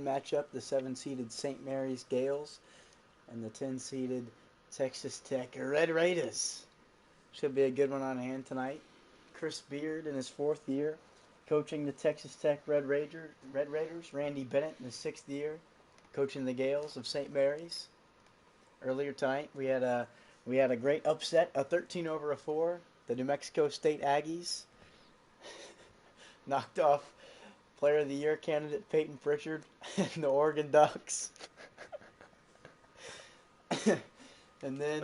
matchup, the 7-seeded St. Mary's Gales and the 10-seeded Texas Tech Red Raiders. Should be a good one on hand tonight. Chris Beard in his 4th year coaching the Texas Tech Red Raiders. Randy Bennett in his 6th year coaching the Gales of St. Mary's. Earlier tonight we had a great upset, a 13-4. The New Mexico State Aggies knocked off Player of the Year candidate Peyton Pritchard and the Oregon Ducks. And then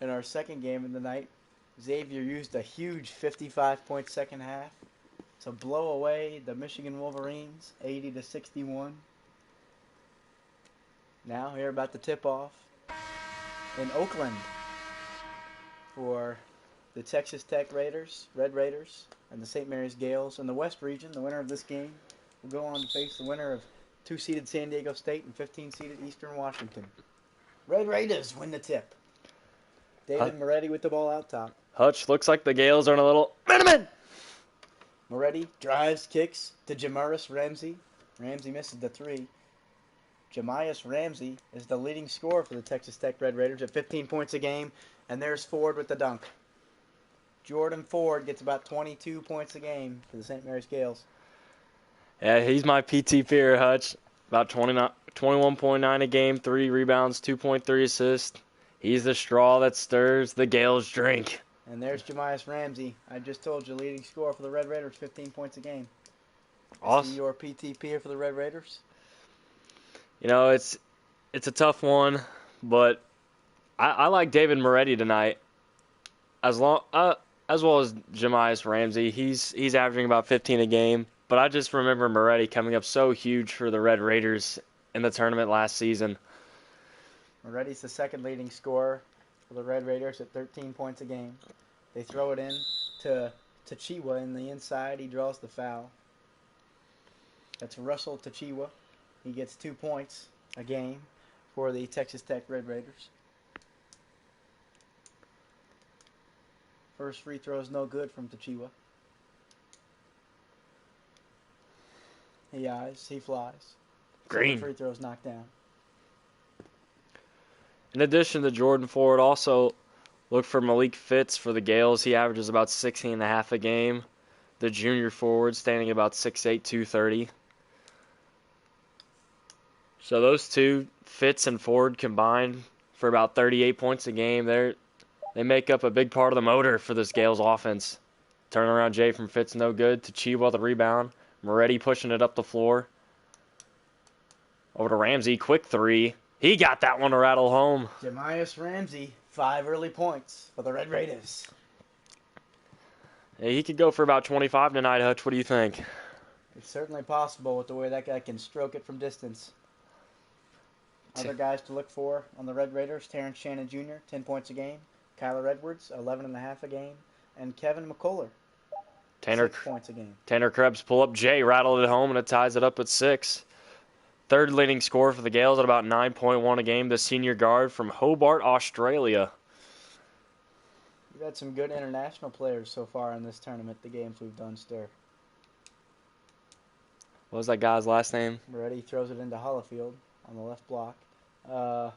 in our second game of the night, Xavier used a huge 55-point second half to blow away the Michigan Wolverines 80-61. Now here about the tip-off in Oakland for the Texas Tech Raiders, Red Raiders, and the St. Mary's Gales. In the West region, the winner of this game will go on to face the winner of 2-seeded San Diego State and 15-seeded Eastern Washington. Red Raiders win the tip. David Moretti with the ball out top. Hutch, looks like the Gales are in a little minute. Moretti drives, kicks to Jamias Ramsey. Ramsey misses the 3. Jamias Ramsey is the leading scorer for the Texas Tech Red Raiders at 15 points a game. And there's Ford with the dunk. Jordan Ford gets about 22 points a game for the St. Mary's Gales. Yeah, he's my PT peer, Hutch. About 21.9 a game, 3 rebounds, 2.3 assists. He's the straw that stirs the Gales' drink. And there's Jamias Ramsey. I just told you, leading scorer for the Red Raiders, 15 points a game. Awesome. Is he your PT peer for the Red Raiders? You know, it's a tough one, but I like David Moretti tonight. As well as Jamias Ramsey, he's averaging about 15 a game. But I just remember Moretti coming up so huge for the Red Raiders in the tournament last season. Moretti's the second leading scorer for the Red Raiders at 13 points a game. They throw it in to Tachiwa in the inside. He draws the foul. That's Russell Tachiwa. He gets 2 points a game for the Texas Tech Red Raiders. First free throw is no good from Tachiwa. He eyes, he flies. Green. Second free throw is knocked down. In addition to Jordan Ford, also look for Malik Fitz for the Gales. He averages about 16.5 a game. The junior forward standing about 6'8", 230. So those two, Fitz and Ford, combined for about 38 points a game. They make up a big part of the motor for this Gales offense. Turnaround Jay from Fitz, no good. Tachiwa the rebound. Moretti pushing it up the floor. Over to Ramsey, quick 3. He got that one to rattle home. Jamias Ramsey, 5 early points for the Red Raiders. Hey, he could go for about 25 tonight, Hutch. What do you think? It's certainly possible with the way that guy can stroke it from distance. Other guys to look for on the Red Raiders, Terrence Shannon Jr., 10 points a game. Kyler Edwards, 11.5 a game. And Kevin McCullough, 6 points a game. Tanner Krebs pull up Jay, rattled it home, and it ties it up at 6. Third leading scorer for the Gales at about 9.1 a game, the senior guard from Hobart, Australia. We've had some good international players so far in this tournament, the games we've done, Stir. What was that guy's last name? Moretti throws it into Hollifield on the left block. I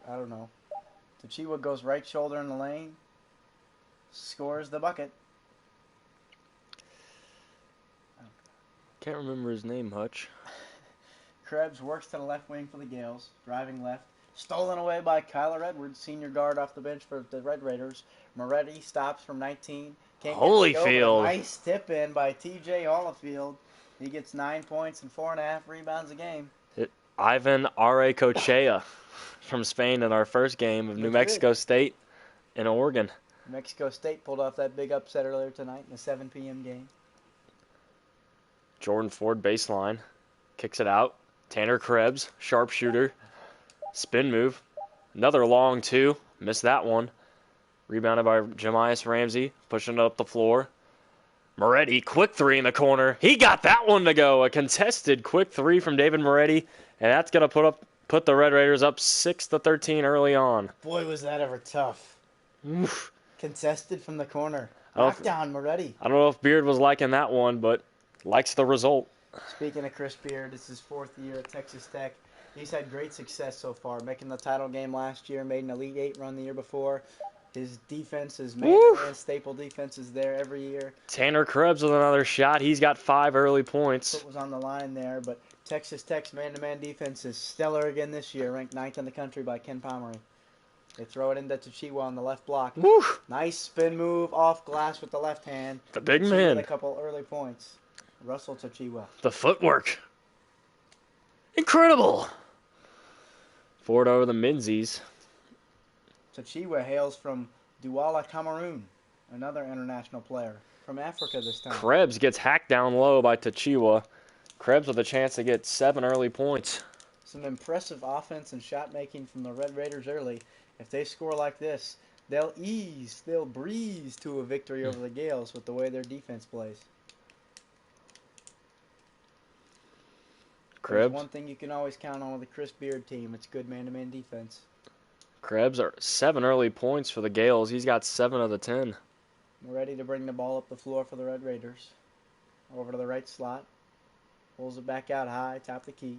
don't know. Tachiwa goes right shoulder in the lane. Scores the bucket. Can't remember his name, Hutch. Krebs works to the left wing for the Gales, driving left. Stolen away by Kyler Edwards, senior guard off the bench for the Red Raiders. Moretti stops from 19. Holyfield. Nice tip in by T.J. Holyfield. He gets 9 points and 4.5 rebounds a game. Ivan Arecochea from Spain in our first game of New Mexico State and Oregon. New Mexico State pulled off that big upset earlier tonight in the 7 p.m. game. Jordan Ford baseline. Kicks it out. Tanner Krebs, sharpshooter. Spin move. Another long 2. Missed that one. Rebounded by Jamias Ramsey. Pushing it up the floor. Moretti, quick 3 in the corner. He got that one to go. A contested quick 3 from David Moretti. And that's going to put the Red Raiders up 6-13 early on. Boy, was that ever tough. Oof. Contested from the corner. Knockdown, Moretti. I don't know if Beard was liking that one, but likes the result. Speaking of Chris Beard, it's his 4th year at Texas Tech. He's had great success so far, making the title game last year, made an Elite Eight run the year before. His defense, his man-to-man staple defense is there every year. Tanner Krebs with another shot. He's got 5 early points. Foot was on the line there, but Texas Tech's man-to-man defense is stellar again this year, ranked 9th in the country by Ken Pomeroy. They throw it into Tachiwa on the left block. Woo. Nice spin move off glass with the left hand. The big Tachiwa man. with a couple early points. Russell Tachiwa. The footwork. Incredible. Forward over the Menzies. Tachiwa hails from Douala, Cameroon, another international player from Africa this time. Krebs gets hacked down low by Tachiwa. Krebs with a chance to get 7 early points. Some impressive offense and shot making from the Red Raiders early. If they score like this, they'll breeze to a victory over the Gales with the way their defense plays. There's Krebs. one thing you can always count on with the Chris Beard team. It's good man-to-man defense. Krebs are 7 early points for the Gales. He's got 7 of the 10. We're ready to bring the ball up the floor for the Red Raiders. Over to the right slot. Pulls it back out high, top of the key.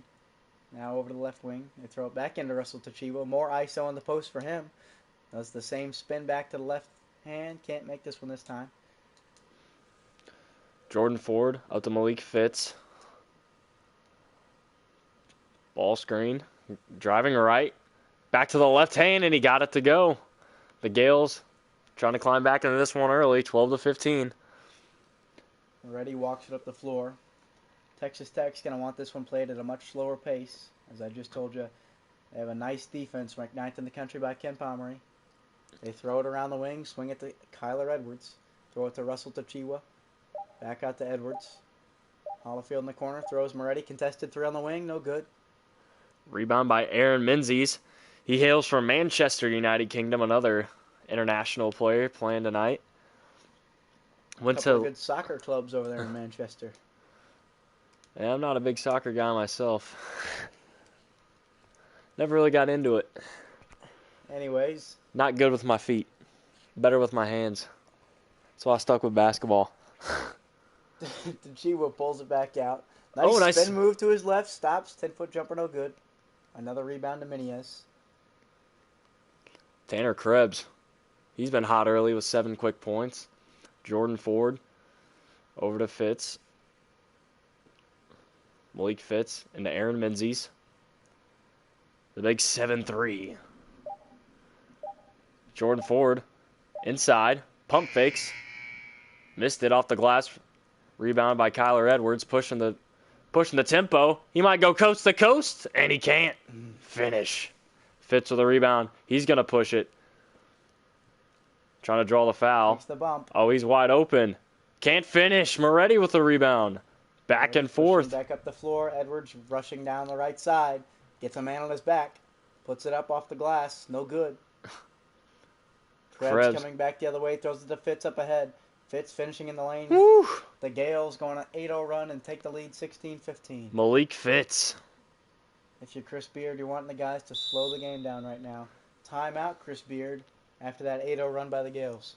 Now over to the left wing. They throw it back into Russell Tachiwa. More ISO on the post for him. Does the same spin back to the left hand. Can't make this one this time. Jordan Ford up to Malik Fitz. Ball screen. Driving right. Back to the left hand, and he got it to go. The Gales trying to climb back into this one early, 12-15. Reddy walks it up the floor. Texas Tech's going to want this one played at a much slower pace. As I just told you, they have a nice defense, ranked 9th in the country by Ken Pomeroy. They throw it around the wing, swing it to Kyler Edwards. Throw it to Russell Tachiwa. Back out to Edwards. Hollifield in the corner, throws Moretti, contested 3 on the wing, no good. Rebound by Aaron Menzies. He hails from Manchester, United Kingdom, another international player playing tonight. Went to good soccer clubs over there in Manchester. Yeah, I'm not a big soccer guy myself. Never really got into it. Anyways. Not good with my feet. Better with my hands. So I stuck with basketball. Tachiwa pulls it back out. Nice spin move to his left. Stops. 10-foot jumper, no good. Another rebound to Miniez. Tanner Krebs. He's been hot early with 7 quick points. Jordan Ford. Over to Fitz. Malik Fitz into Aaron Menzies. The big 7-3. Jordan Ford. Inside. Pump fakes. Missed it off the glass. Rebounded by Kyler Edwards. Pushing the tempo. He might go coast to coast. And he can't. Finish. Fitz with a rebound. He's going to push it. Trying to draw the foul. Takes the bump. Oh, he's wide open. Can't finish. Moretti with the rebound. Back and forth. Back up the floor. Edwards rushing down the right side. Gets a man on his back. Puts it up off the glass. No good. Krebs coming back the other way. Throws it to Fitz up ahead. Fitz finishing in the lane. Woo. The Gales going on an 8-0 run and take the lead 16-15. Malik Fitz. If you're Chris Beard, you're wanting the guys to slow the game down right now. Timeout, Chris Beard, after that 8-0 run by the Gales.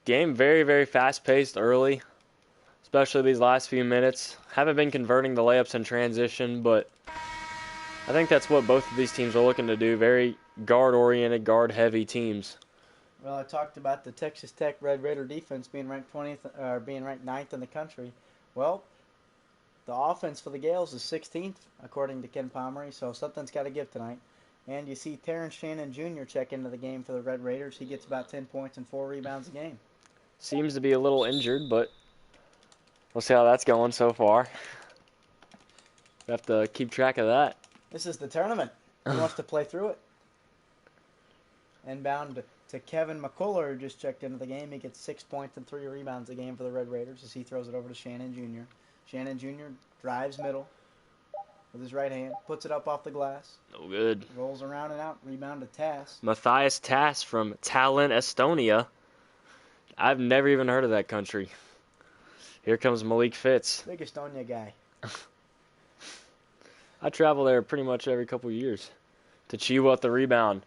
Game very, very fast-paced early, especially these last few minutes. Haven't been converting the layups in transition, but I think that's what both of these teams are looking to do. Very guard-oriented, guard-heavy teams. Well, I talked about the Texas Tech Red Raider defense being ranked 9th in the country. Well, the offense for the Gales is 16th, according to Ken Pomeroy, so something's got to give tonight. And you see Terrence Shannon Jr. check into the game for the Red Raiders. He gets about 10 points and 4 rebounds a game. Seems to be a little injured, but we'll see how that's going so far. We have to keep track of that. This is the tournament. He wants to play through it. Inbound to Kevin McCullough, who just checked into the game. He gets 6 points and 3 rebounds a game for the Red Raiders as he throws it over to Shannon Jr. Shannon Jr. drives middle with his right hand, puts it up off the glass. No good. Rolls around and out, rebound to Tass. Matthias Tass from Tallinn, Estonia. I've never even heard of that country. Here comes Malik Fitz. Big Estonia guy. I travel there pretty much every couple of years. Tachiwa at the rebound.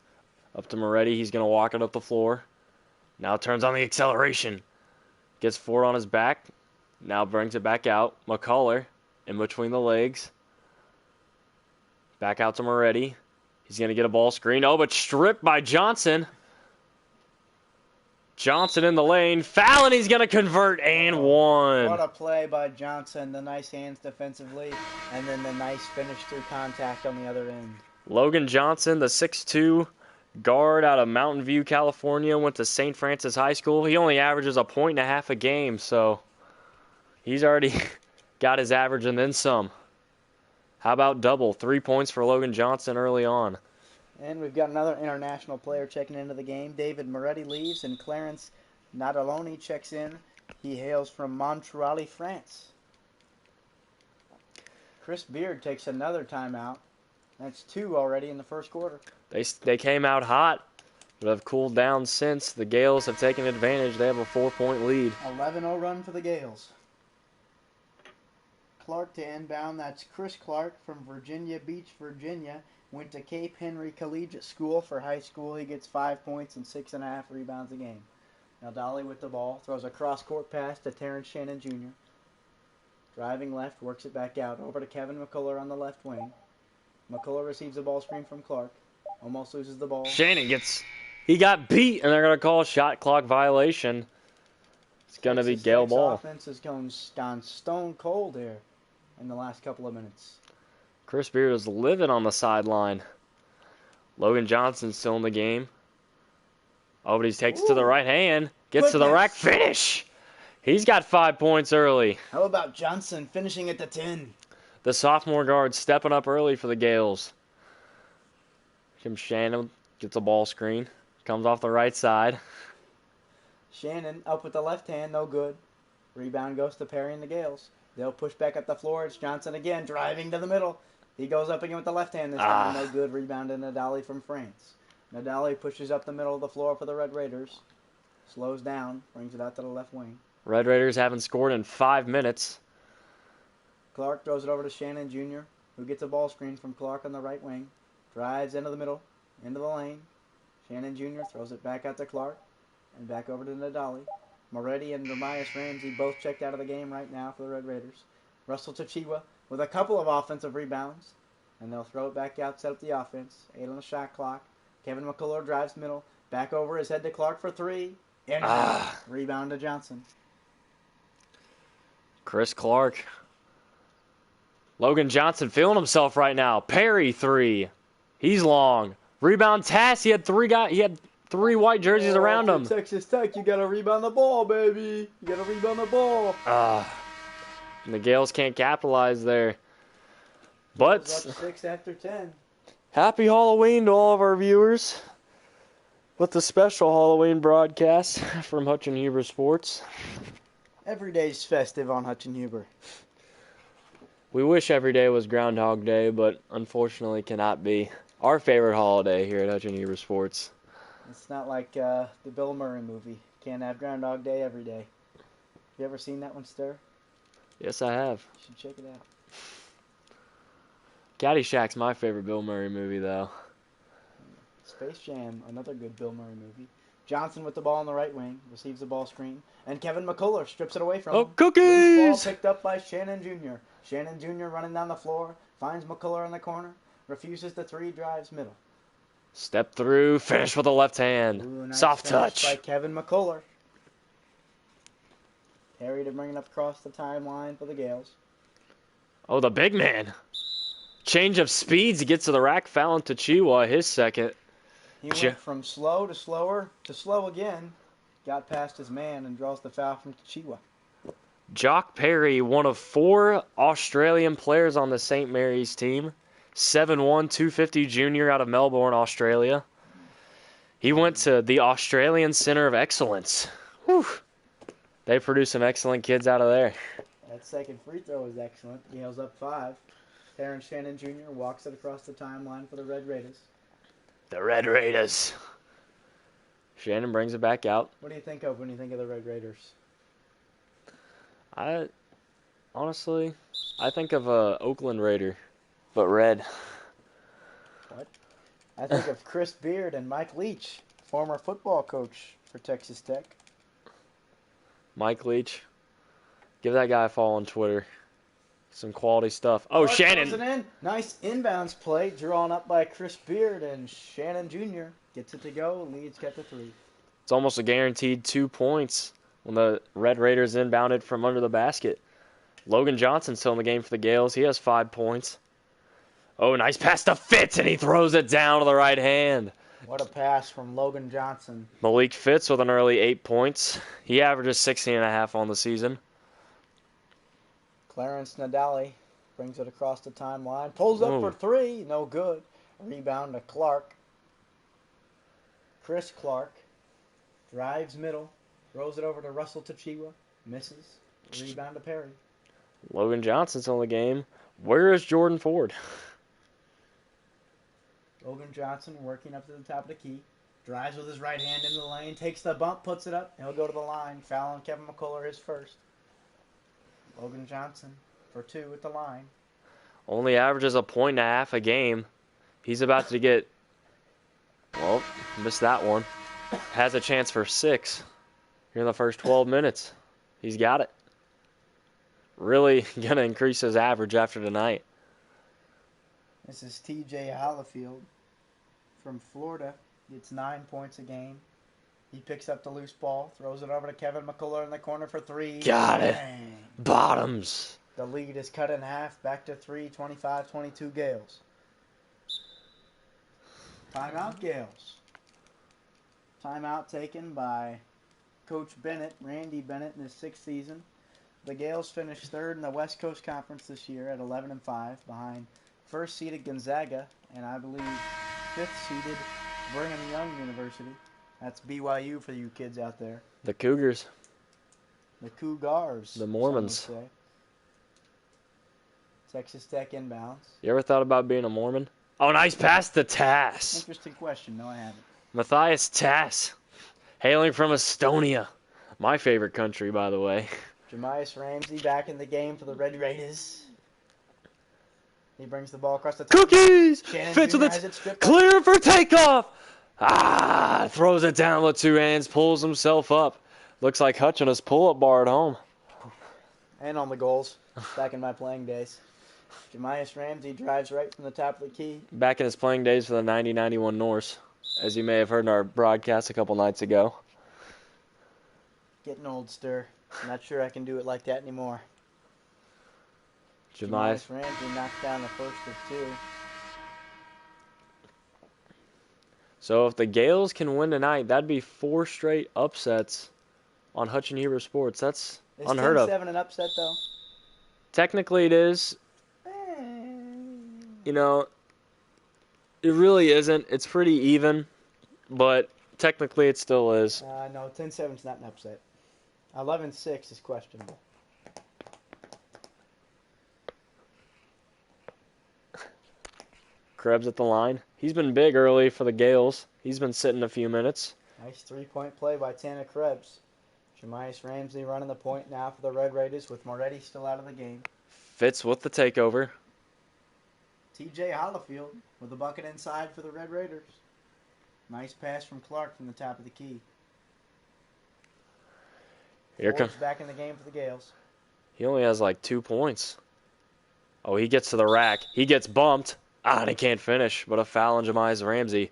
Up to Moretti. He's going to walk it up the floor. Now turns on the acceleration. Gets Ford on his back. Now brings it back out. McCullough in between the legs. Back out to Moretti. He's going to get a ball screen. Oh, but stripped by Johnson. Johnson in the lane. Fallon, he's going to convert and one. What a play by Johnson. The nice hands defensively, and then the nice finish through contact on the other end. Logan Johnson, the 6'2" guard out of Mountain View, California, went to St. Francis High School. He only averages 1.5 points a game, so he's already got his average and then some. How about double? 3 points for Logan Johnson early on. And we've got another international player checking into the game. David Moretti leaves, and Clarence Nadaloni checks in. He hails from Montreal, France. Chris Beard takes another timeout. That's 2 already in the first quarter. They came out hot, but have cooled down since. The Gales have taken advantage. They have a 4-point lead. 11-0 run for the Gales. Clark to inbound. That's Chris Clark from Virginia Beach, Virginia. Went to Cape Henry Collegiate School for high school. He gets 5 points and 6.5 rebounds a game. Now Dolly with the ball. Throws a cross-court pass to Terrence Shannon Jr. Driving left, works it back out. Over to Kevin McCullough on the left wing. McCullough receives a ball screen from Clark. Almost loses the ball. Shannon he got beat, and they're going to call a shot clock violation. It's going to be Gale ball. Offense has gone stone cold here in the last couple of minutes. Chris Beard is living on the sideline. Logan Johnson's still in the game. Oh, but he takes it to the right hand. Gets to the rack. Finish! He's got 5 points early. How about Johnson finishing at the 10? The sophomore guard stepping up early for the Gales. Tim Shannon gets a ball screen. Comes off the right side. Shannon up with the left hand, no good. Rebound goes to Perry and the Gales. They'll push back up the floor. It's Johnson again, driving to the middle. He goes up again with the left hand this time. No good. Rebound to Nadali from France. Nadali pushes up the middle of the floor for the Red Raiders. Slows down, brings it out to the left wing. Red Raiders haven't scored in 5 minutes. Clark throws it over to Shannon Jr., who gets a ball screen from Clark on the right wing. Drives into the middle, into the lane. Shannon Jr. throws it back out to Clark and back over to Nadali. Moretti and Ramias Ramsey both checked out of the game right now for the Red Raiders. Russell Tachiwa with a couple of offensive rebounds, and they'll throw it back out, set up the offense. 8 on the shot clock. Kevin McCullough drives middle, back over his head to Clark for 3. And rebound to Johnson. Chris Clark. Logan Johnson feeling himself right now. Perry 3. He's long. Rebound Tass. He had 3 white jerseys around him. Texas Tech, you gotta rebound the ball, baby. You gotta rebound the ball. And the Gales can't capitalize there. But 6 after 10. Happy Halloween to all of our viewers with the special Halloween broadcast from Hutch and Huber Sports. Every day's festive on Hutch and Huber. We wish every day was Groundhog Day, but unfortunately cannot be. Our favorite holiday here at Hutch and Huber Sports. It's not like the Bill Murray movie. Can't have Groundhog Day every day. You ever seen that one, Stir? Yes, I have. You should check it out. Caddyshack's my favorite Bill Murray movie, though. Space Jam, another good Bill Murray movie. Johnson with the ball on the right wing, receives the ball screen, and Kevin McCullough strips it away from him. Oh, cookies! Loose ball picked up by Shannon Jr. Shannon Jr. running down the floor, finds McCullough in the corner, refuses the 3, drives middle. Step through, finish with the left hand. Ooh, nice soft touch. By Kevin McCullough. Perry to bring it up across the timeline for the Gales. Oh, the big man. Change of speeds. He gets to the rack. Fallon Tachiwa, his second. He went from slow to slower to slow again. Got past his man and draws the foul from Tachiwa. Jock Perry, one of 4 Australian players on the St. Mary's team. 7'1", 250 junior out of Melbourne, Australia. He went to the Australian Centre of Excellence. Whew. They produce some excellent kids out of there. That second free throw is excellent. Gales up 5. Terrence Shannon Jr. walks it across the timeline for the Red Raiders. The Red Raiders. Shannon brings it back out. What do you think of when you think of the Red Raiders? I think of a Oakland Raider, but red. What? I think of Chris Beard and Mike Leach, former football coach for Texas Tech. Mike Leach. Give that guy a follow on Twitter. Some quality stuff. Oh, Clark Shannon. throws it in. Nice inbounds play, drawn up by Chris Beard, and Shannon Jr. gets it to go. Leads kept to 3. It's almost a guaranteed 2 points when the Red Raiders inbounded from under the basket. Logan Johnson's still in the game for the Gales. He has 5 points. Oh, nice pass to Fitz, and he throws it down to the right hand. What a pass from Logan Johnson. Malik Fitz with an early 8 points. He averages 16.5 on the season. Clarence Nadali brings it across the timeline. Pulls up for 3. No good. Rebound to Clark. Chris Clark drives middle. Throws it over to Russell Tachiwa. Misses. Rebound to Perry. Logan Johnson's on the game. Where is Jordan Ford? Logan Johnson working up to the top of the key. Drives with his right hand into the lane. Takes the bump. Puts it up. He'll go to the line. Foul on Kevin McCullough, his first. Logan Johnson for 2 at the line. Only averages 1.5 points a game. He's about to get, well, missed that one. Has a chance for 6 here in the first 12 minutes. He's got it. Really going to increase his average after tonight. This is TJ Hollifield from Florida. Gets 9 points a game. He picks up the loose ball, throws it over to Kevin McCullough in the corner for 3. Got it. Bang. Bottoms. The lead is cut in half, back to 3, 25-22 Gales. Timeout Gales. Timeout taken by Coach Bennett, Randy Bennett, in his 6th season. The Gales finished 3rd in the West Coast Conference this year at 11-5, behind first-seeded Gonzaga and I believe 5th-seeded Brigham Young University. That's BYU for you kids out there. The Cougars. The Cougars. The Mormons. some would say. Texas Tech inbounds. You ever thought about being a Mormon? Oh, nice pass to Tass. Interesting question. No, I haven't. Matthias Tass, hailing from Estonia. My favorite country, by the way. Jamias Ramsey back in the game for the Red Raiders. He brings the ball across the top. Cookies! Shannon Fits Jr. with has it. it stripped Clear for takeoff. Throws it down with 2 hands, pulls himself up. Looks like Hutchin's pull-up bar at home. And on the goals, back in my playing days. Jamias Ramsey drives right from the top of the key. Back in his playing days for the 90-91 Norse, as you may have heard in our broadcast a couple nights ago. Getting old, Stir. Not sure I can do it like that anymore. Jamias Ramsey knocked down the first of 2. So if the Gales can win tonight, that'd be 4 straight upsets on Hutchin Hero Sports. That's unheard of. Is 10-7 an upset, though? Technically it is. You know, it really isn't. It's pretty even, but technically it still is. No, 10-7 is not an upset. 11-6 is questionable. Krebs at the line. He's been big early for the Gales. He's been sitting a few minutes. Nice 3-point play by Tanner Krebs. Jamias Ramsey running the point now for the Red Raiders with Moretti still out of the game. Fitz with the takeover. TJ Hollifield with a bucket inside for the Red Raiders. Nice pass from Clark from the top of the key. Here comes. Back in the game for the Gales. He only has like 2 points. Oh, he gets to the rack. He gets bumped. And he can't finish, but a foul on Jamias Ramsey.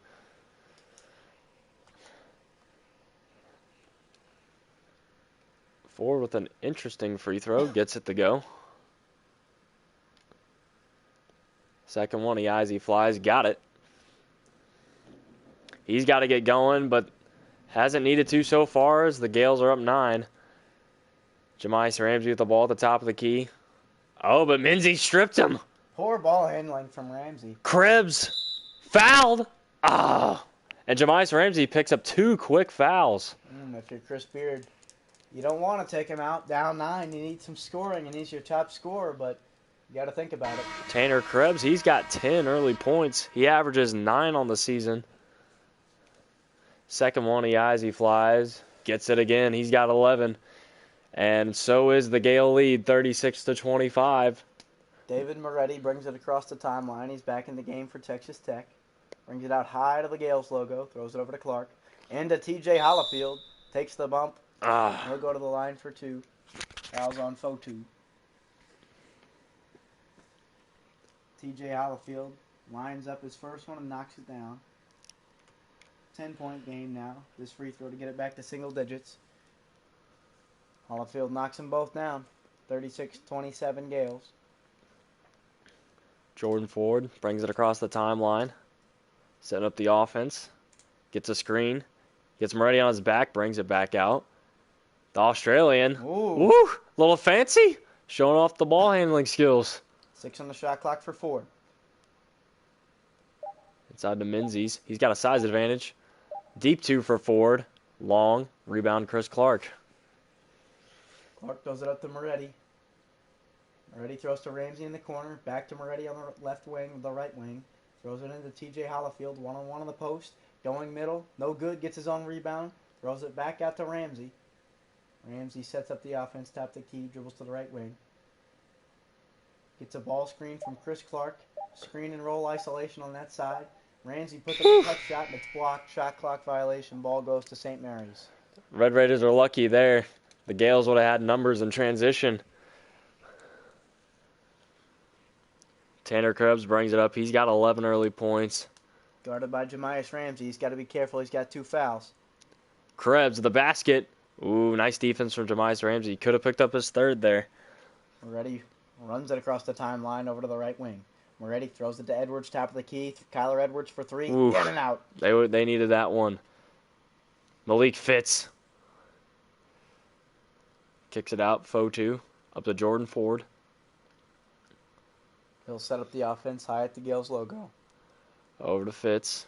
Ford with an interesting free throw. Gets it to go. Second one, he eyes, he flies. Got it. He's got to get going, but hasn't needed to so far as the Gales are up 9. Jamias Ramsey with the ball at the top of the key. Oh, but Minzy stripped him. Poor ball handling from Ramsey. Krebs fouled. And Jamias Ramsey picks up 2 quick fouls. If you're Chris Beard, you don't want to take him out down 9. You need some scoring, and he's your top scorer, but you got to think about it. Tanner Krebs, he's got 10 early points. He averages 9 on the season. Second one, he eyes, he flies. Gets it again. He's got 11. And so is the Gale lead, 36-25. David Moretti brings it across the timeline. He's back in the game for Texas Tech. Brings it out high to the Gales logo. Throws it over to Clark. And to TJ Hollifield. Takes the bump. He'll go to the line for 2. Fouls on Fotu. TJ Hollifield lines up his first one and knocks it down. 10-point game now. This free throw to get it back to single digits. Hollifield knocks them both down. 36-27 Gales. Jordan Ford brings it across the timeline. Setting up the offense. Gets a screen. Gets Moretti on his back. Brings it back out. The Australian. Ooh. Woo! Little fancy. Showing off the ball handling skills. 6 on the shot clock for Ford. Inside to Menzies. He's got a size advantage. Deep 2 for Ford. Long. Rebound Chris Clark. Clark throws it up to Moretti. Moretti throws to Ramsey in the corner. Back to Moretti on the left wing, the right wing. Throws it into TJ Hollifield. One-on-one on the post. Going middle. No good. Gets his own rebound. Throws it back out to Ramsey. Ramsey sets up the offense. Top the key. Dribbles to the right wing. Gets a ball screen from Chris Clark. Screen and roll isolation on that side. Ramsey puts up a touch shot, and it's blocked. Shot clock violation. Ball goes to St. Mary's. Red Raiders are lucky there. The Gales would have had numbers in transition. Tanner Krebs brings it up. He's got 11 early points. Guarded by Jamias Ramsey. He's got to be careful. He's got 2 fouls. Krebs, the basket. Ooh, nice defense from Jamias Ramsey. Could have picked up his third there. Moretti runs it across the timeline over to the right wing. Moretti throws it to Edwards, top of the key. Kyler Edwards for 3. Oof. In and out. They needed that one. Malik Fitz. Kicks it out. Fotu. Up to Jordan Ford. He'll set up the offense high at the Gales logo. Over to Fitz.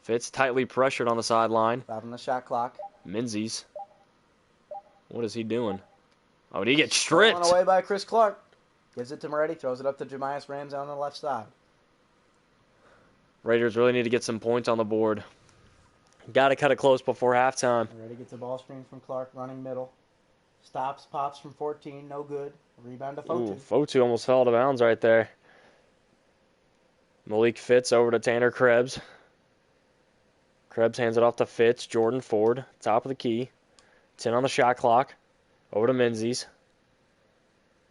Fitz tightly pressured on the sideline. 5 on the shot clock. Menzies. What is he doing? Oh, did he get stripped? Stolen away by Chris Clark. Gives it to Moretti. Throws it up to Jamias Ramsey on the left side. Raiders really need to get some points on the board. Got to cut it close before halftime. Moretti gets a ball screen from Clark, running middle. Stops, pops from 14, no good. Rebound to Fotu. Ooh, Fotu almost fell out of bounds right there. Malik Fitz over to Tanner Krebs. Krebs hands it off to Fitz. Jordan Ford, top of the key. 10 on the shot clock. Over to Menzies.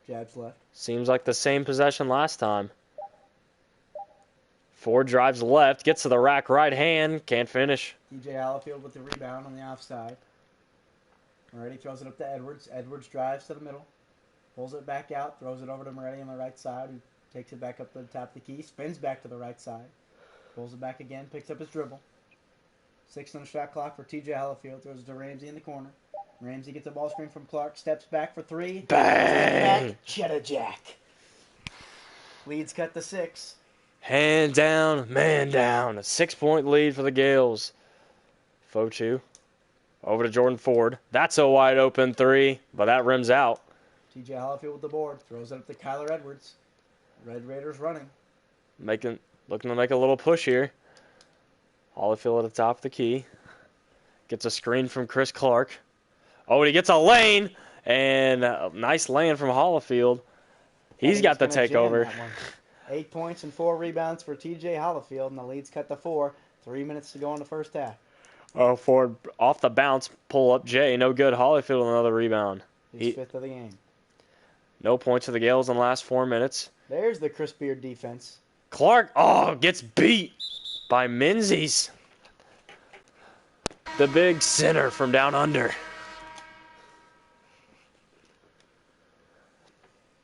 Jabs left. Seems like the same possession last time. Ford drives left, gets to the rack right hand, can't finish. TJ Hollifield with the rebound on the offside. Moretti throws it up to Edwards. Edwards drives to the middle. Pulls it back out. Throws it over to Moretti on the right side, who takes it back up to the top of the key. Spins back to the right side. Pulls it back again. Picks up his dribble. 6 on the shot clock for TJ Hollifield. Throws it to Ramsey in the corner. Ramsey gets a ball screen from Clark. Steps back for 3. Bang! Cheddar Jack. Leads cut to 6. Hand down, man down. A 6-point lead for the Gales. Fotu. Over to Jordan Ford. That's a wide open 3, but that rims out. TJ Hollifield with the board. Throws it up to Kyler Edwards. Red Raiders running. Looking to make a little push here. Hollifield at the top of the key. Gets a screen from Chris Clark. Oh, and he gets a lane. And a nice lane from Hollifield. He's got the takeover. 8 points and 4 rebounds for TJ Hollifield, and the lead's cut to 4. 3 minutes to go in the first half. Oh, Ford off the bounce, pull up Jay. No good. Hollifield another rebound. He's 5th of the game. No points for the Gales in the last 4 minutes. There's the Chris Beard defense. Clark, gets beat by Menzies. The big center from down under.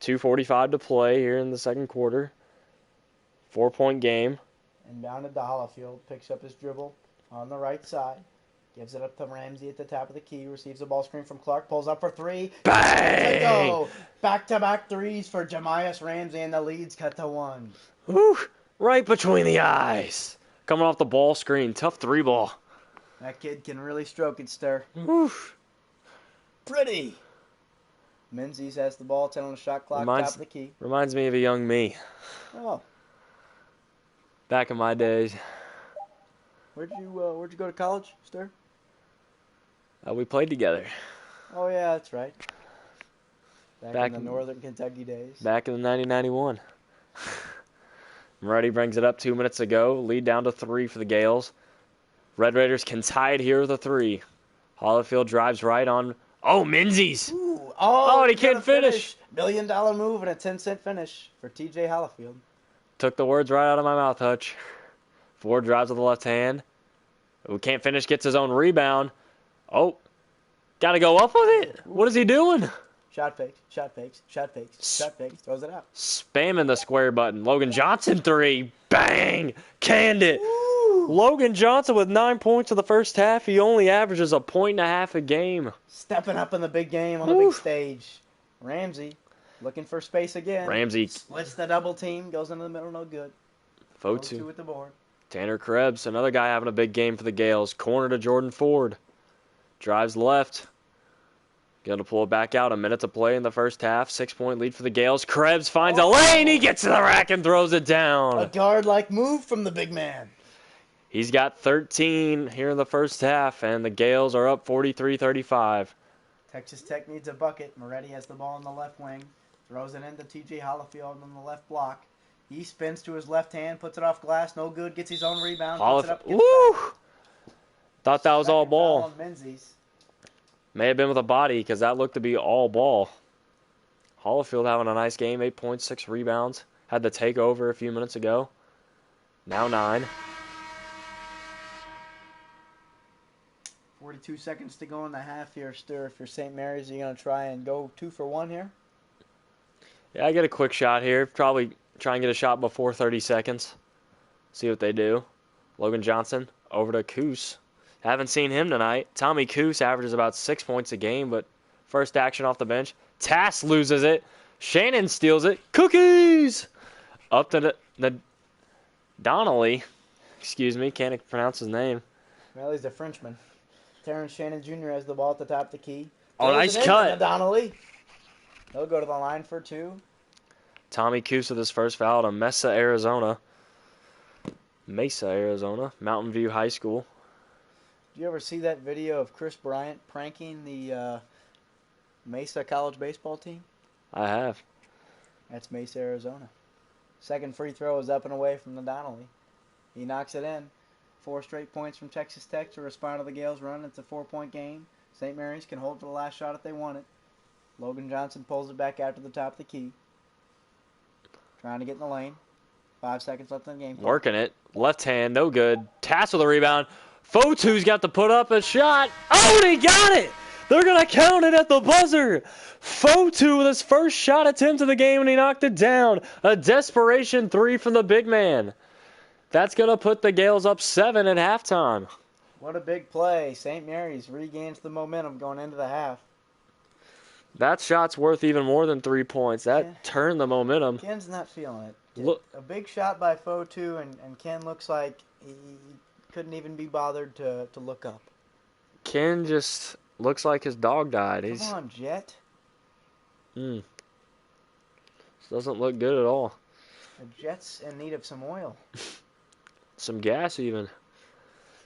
2:45 to play here in the second quarter. 4-point game. Inbounded to Hollifield. Picks up his dribble on the right side. Gives it up to Ramsey at the top of the key. Receives a ball screen from Clark. Pulls up for 3. Bang! Go. Back-to-back threes for Jamias Ramsey, and the lead's cut to 1. Whew, right between the eyes. Coming off the ball screen. Tough 3 ball. That kid can really stroke it, stir. Whew. Pretty. Menzies has the ball. 10 on the shot clock. Top of the key. Reminds me of a young me. Oh. Back in my days. Where'd you go to college, stir? We played together. Oh, yeah, that's right. Back in the in Northern Kentucky days. Back in the 90-91. Moretti brings it up 2 minutes ago. Lead down to 3 for the Gales. Red Raiders can tie it here with a 3. Hollifield drives right on. Oh, Menzies! Ooh, Oh, and he he's gonna can't finish. $1 million move and a 10-cent finish for T.J. Hollifield. Took the words right out of my mouth, Hutch. Ford drives with the left hand. Who can't finish, gets his own rebound. Oh, got to go up with it. What is he doing? Shot fakes, shot fakes, shot fakes, shot fakes. Throws it out. Spamming the square button. Logan Johnson 3. Bang! Canned it. Woo! Logan Johnson with 9 points in the first half. He only averages 1.5 a game. Stepping up in the big game on the big stage. Ramsey looking for space again. Ramsey splits the double team, goes into the middle, no good. Fotu. With the board. Tanner Krebs, another guy having a big game for the Gales. Corner to Jordan Ford. Drives left. Going to pull it back out. A minute to play in the first half. 6-point lead for the Gales. Krebs finds a lane. He gets to the rack and throws it down. A guard-like move from the big man. He's got 13 here in the first half, and the Gales are up 43-35. Texas Tech needs a bucket. Moretti has the ball in the left wing. Throws it into T.J. Hollifield on the left block. He spins to his left hand, puts it off glass, no good, gets his own rebound, puts it up. Woo! Thought that was all Second foul ball. on Menzies. May have been with a body because that looked to be all ball. Hollifield having a nice game, 8.6 rebounds. Had the takeover a few minutes ago. Now 9. 42 seconds to go in the half here, Stir. If you're St. Mary's, are you going to try and go 2 for 1 here? Yeah, I get a quick shot here. Probably try and get a shot before 30 seconds. See what they do. Logan Johnson over to Coos. Haven't seen him tonight. Tommy Coos averages about 6 points a game, but first action off the bench. Tass loses it. Shannon steals it. Cookies! Up to the Donnelly. Excuse me, can't pronounce his name. Well, he's a Frenchman. Terrence Shannon Jr. has the ball at the top of the key. Oh, nice cut. Donnelly. He'll go to the line for 2. Tommy Coos with his first foul to Mesa, Arizona. Mountain View High School. Do you ever see that video of Chris Bryant pranking the Mesa College baseball team? I have. That's Mesa, Arizona. Second free throw is up and away from the Donnelly. He knocks it in. 4 straight points from Texas Tech to respond to the Gales' run. It's a 4-point game. St. Mary's can hold for the last shot if they want it. Logan Johnson pulls it back out to the top of the key. Trying to get in the lane. 5 seconds left in the game. Working it. Left hand, no good. Tass with a rebound. Fotu's got to put up a shot. Oh, and he got it! They're going to count it at the buzzer. Fotu with his first shot attempt of the game, and he knocked it down. A desperation 3 from the big man. That's going to put the Gales up 7 at halftime. What a big play. St. Mary's regains the momentum going into the half. That shot's worth even more than 3 points. That turned the momentum. Ken's not feeling it. Look, a big shot by Fotu, and Ken looks like he couldn't even be bothered to look up. Ken just looks like his dog died. Come on, Jet. This doesn't look good at all. The Jet's in need of some oil. Some gas even.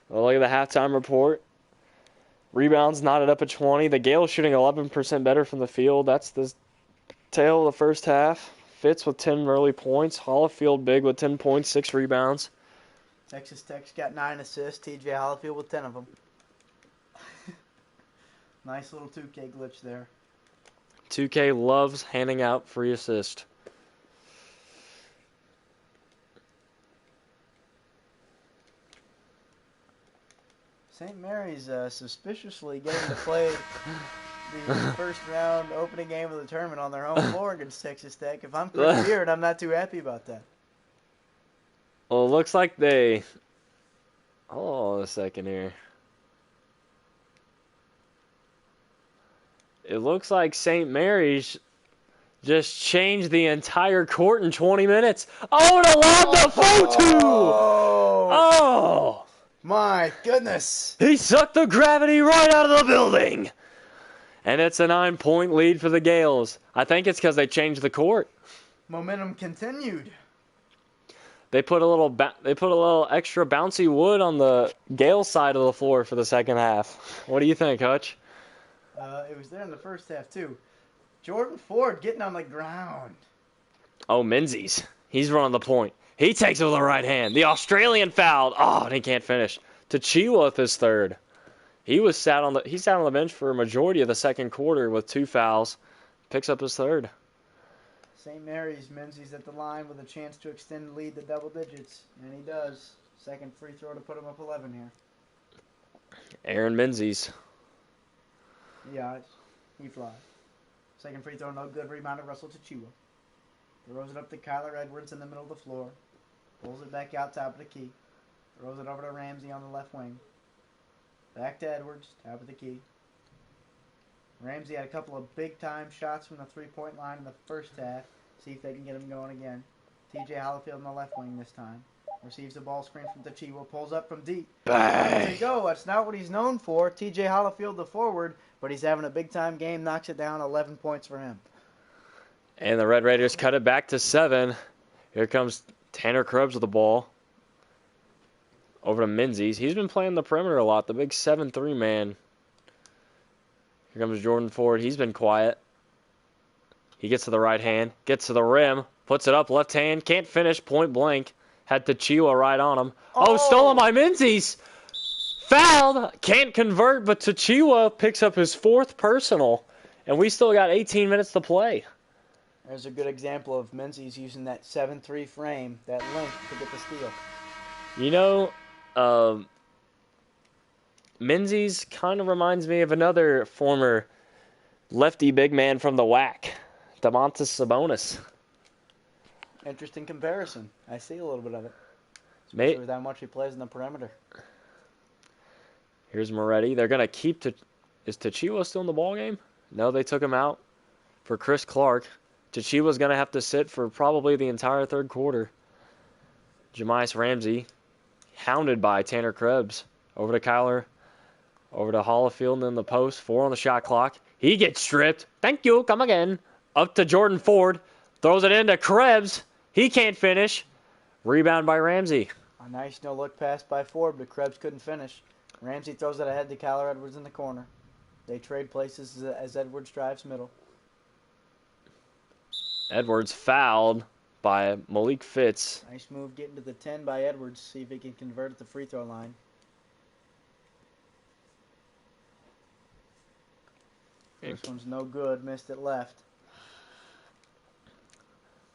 Well, look at the halftime report. Rebounds knotted up at 20. The Gales shooting 11% better from the field. That's the tail of the first half. Fitz with 10 early points. Hollifield big with 10 points, 6 rebounds. Texas Tech's got 9 assists. T.J. Hollifield with 10 of them. Nice little 2K glitch there. 2K loves handing out free assist. St. Mary's suspiciously getting to play the first round opening game of the tournament on their home floor against Texas Tech. If I'm Chris Beard, I'm not too happy about that. Well, it looks like they... Hold on a second here. It looks like St. Mary's just changed the entire court in 20 minutes. Oh, and a lob to Fotu! Oh! My goodness. He sucked the gravity right out of the building. And it's a 9-point lead for the Gales. I think it's because they changed the court. Momentum continued. They put a little extra bouncy wood on the Gales side of the floor for the second half. What do you think, Hutch? It was there in the first half, too. Jordan Ford getting on the ground. Oh, Menzies. He's running the point. He takes it with the right hand. The Australian fouled. Oh, and he can't finish. Tachiwa with his third. He sat on the bench for a majority of the second quarter with 2 fouls. Picks up his third. St. Mary's, Menzies at the line with a chance to extend the lead to double digits. And he does. Second free throw to put him up 11 here. Aaron Menzies. Yeah, he flies. Second free throw, no good. Rebounded Russell Chichua. Throws it up to Kyler Edwards in the middle of the floor. Pulls it back out top of the key. Throws it over to Ramsey on the left wing. Back to Edwards, top of the key. Ramsey had a couple of big-time shots from the three-point line in the first half. See if they can get him going again. T.J. Hollifield on the left wing this time. Receives the ball screen from Chichua. Pulls up from deep. Bang! There you go. That's not what he's known for. T.J. Hollifield, the forward, but he's having a big-time game. Knocks it down. 11 points for him. And the Red Raiders cut it back to 7. Here comes Tanner Krebs with the ball. Over to Menzies. He's been playing the perimeter a lot. The big 7'3" man. Here comes Jordan Ford. He's been quiet. He gets to the right hand. Gets to the rim. Puts it up left hand. Can't finish. Point blank. Had Chichua right on him. Oh, stolen by Menzies. Fouled. Can't convert, but Chichua picks up his 4th personal. And we still got 18 minutes to play. There's a good example of Menzies using that 7'3" frame, that length, to get the steal. You know, Menzies kind of reminds me of another former lefty big man from the WAC, Domantas Sabonis. Interesting comparison. I see a little bit of it. Especially with how much he plays in the perimeter. Here's Moretti. They're going to keep... Is Chichua still in the ballgame? No, they took him out for Chris Clark. Chichua's going to have to sit for probably the entire third quarter. Jahmi'us Ramsey, hounded by Tanner Krebs. Over to Kyler. Over to Hollifield in the post. 4 on the shot clock. He gets stripped. Thank you. Come again. Up to Jordan Ford. Throws it into Krebs. He can't finish. Rebound by Ramsey. A nice no-look pass by Ford, but Krebs couldn't finish. Ramsey throws it ahead to Kyler Edwards in the corner. They trade places as Edwards drives middle. Edwards fouled by Malik Fitz. Nice move getting to the 10 by Edwards. See if he can convert at the free throw line. This one's no good. Missed it left.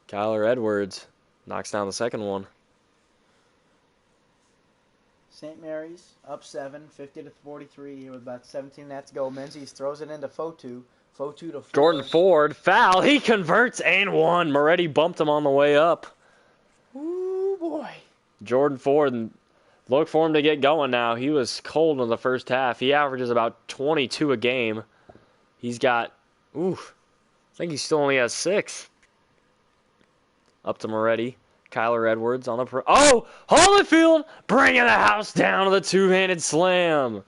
Kyler Edwards knocks down the second one. St. Mary's up 7, 50-43 here with about 17 minutes to go. Menzies throws it into Fotu. Fotu to Ford. Jordan Ford, foul. He converts and one. Moretti bumped him on the way up. Ooh, boy. Jordan Ford, look for him to get going now. He was cold in the first half. He averages about 22 a game. He's got, I think he still only has 6. Up to Moretti. Kyler Edwards on the Holyfield bringing the house down to the two-handed slam.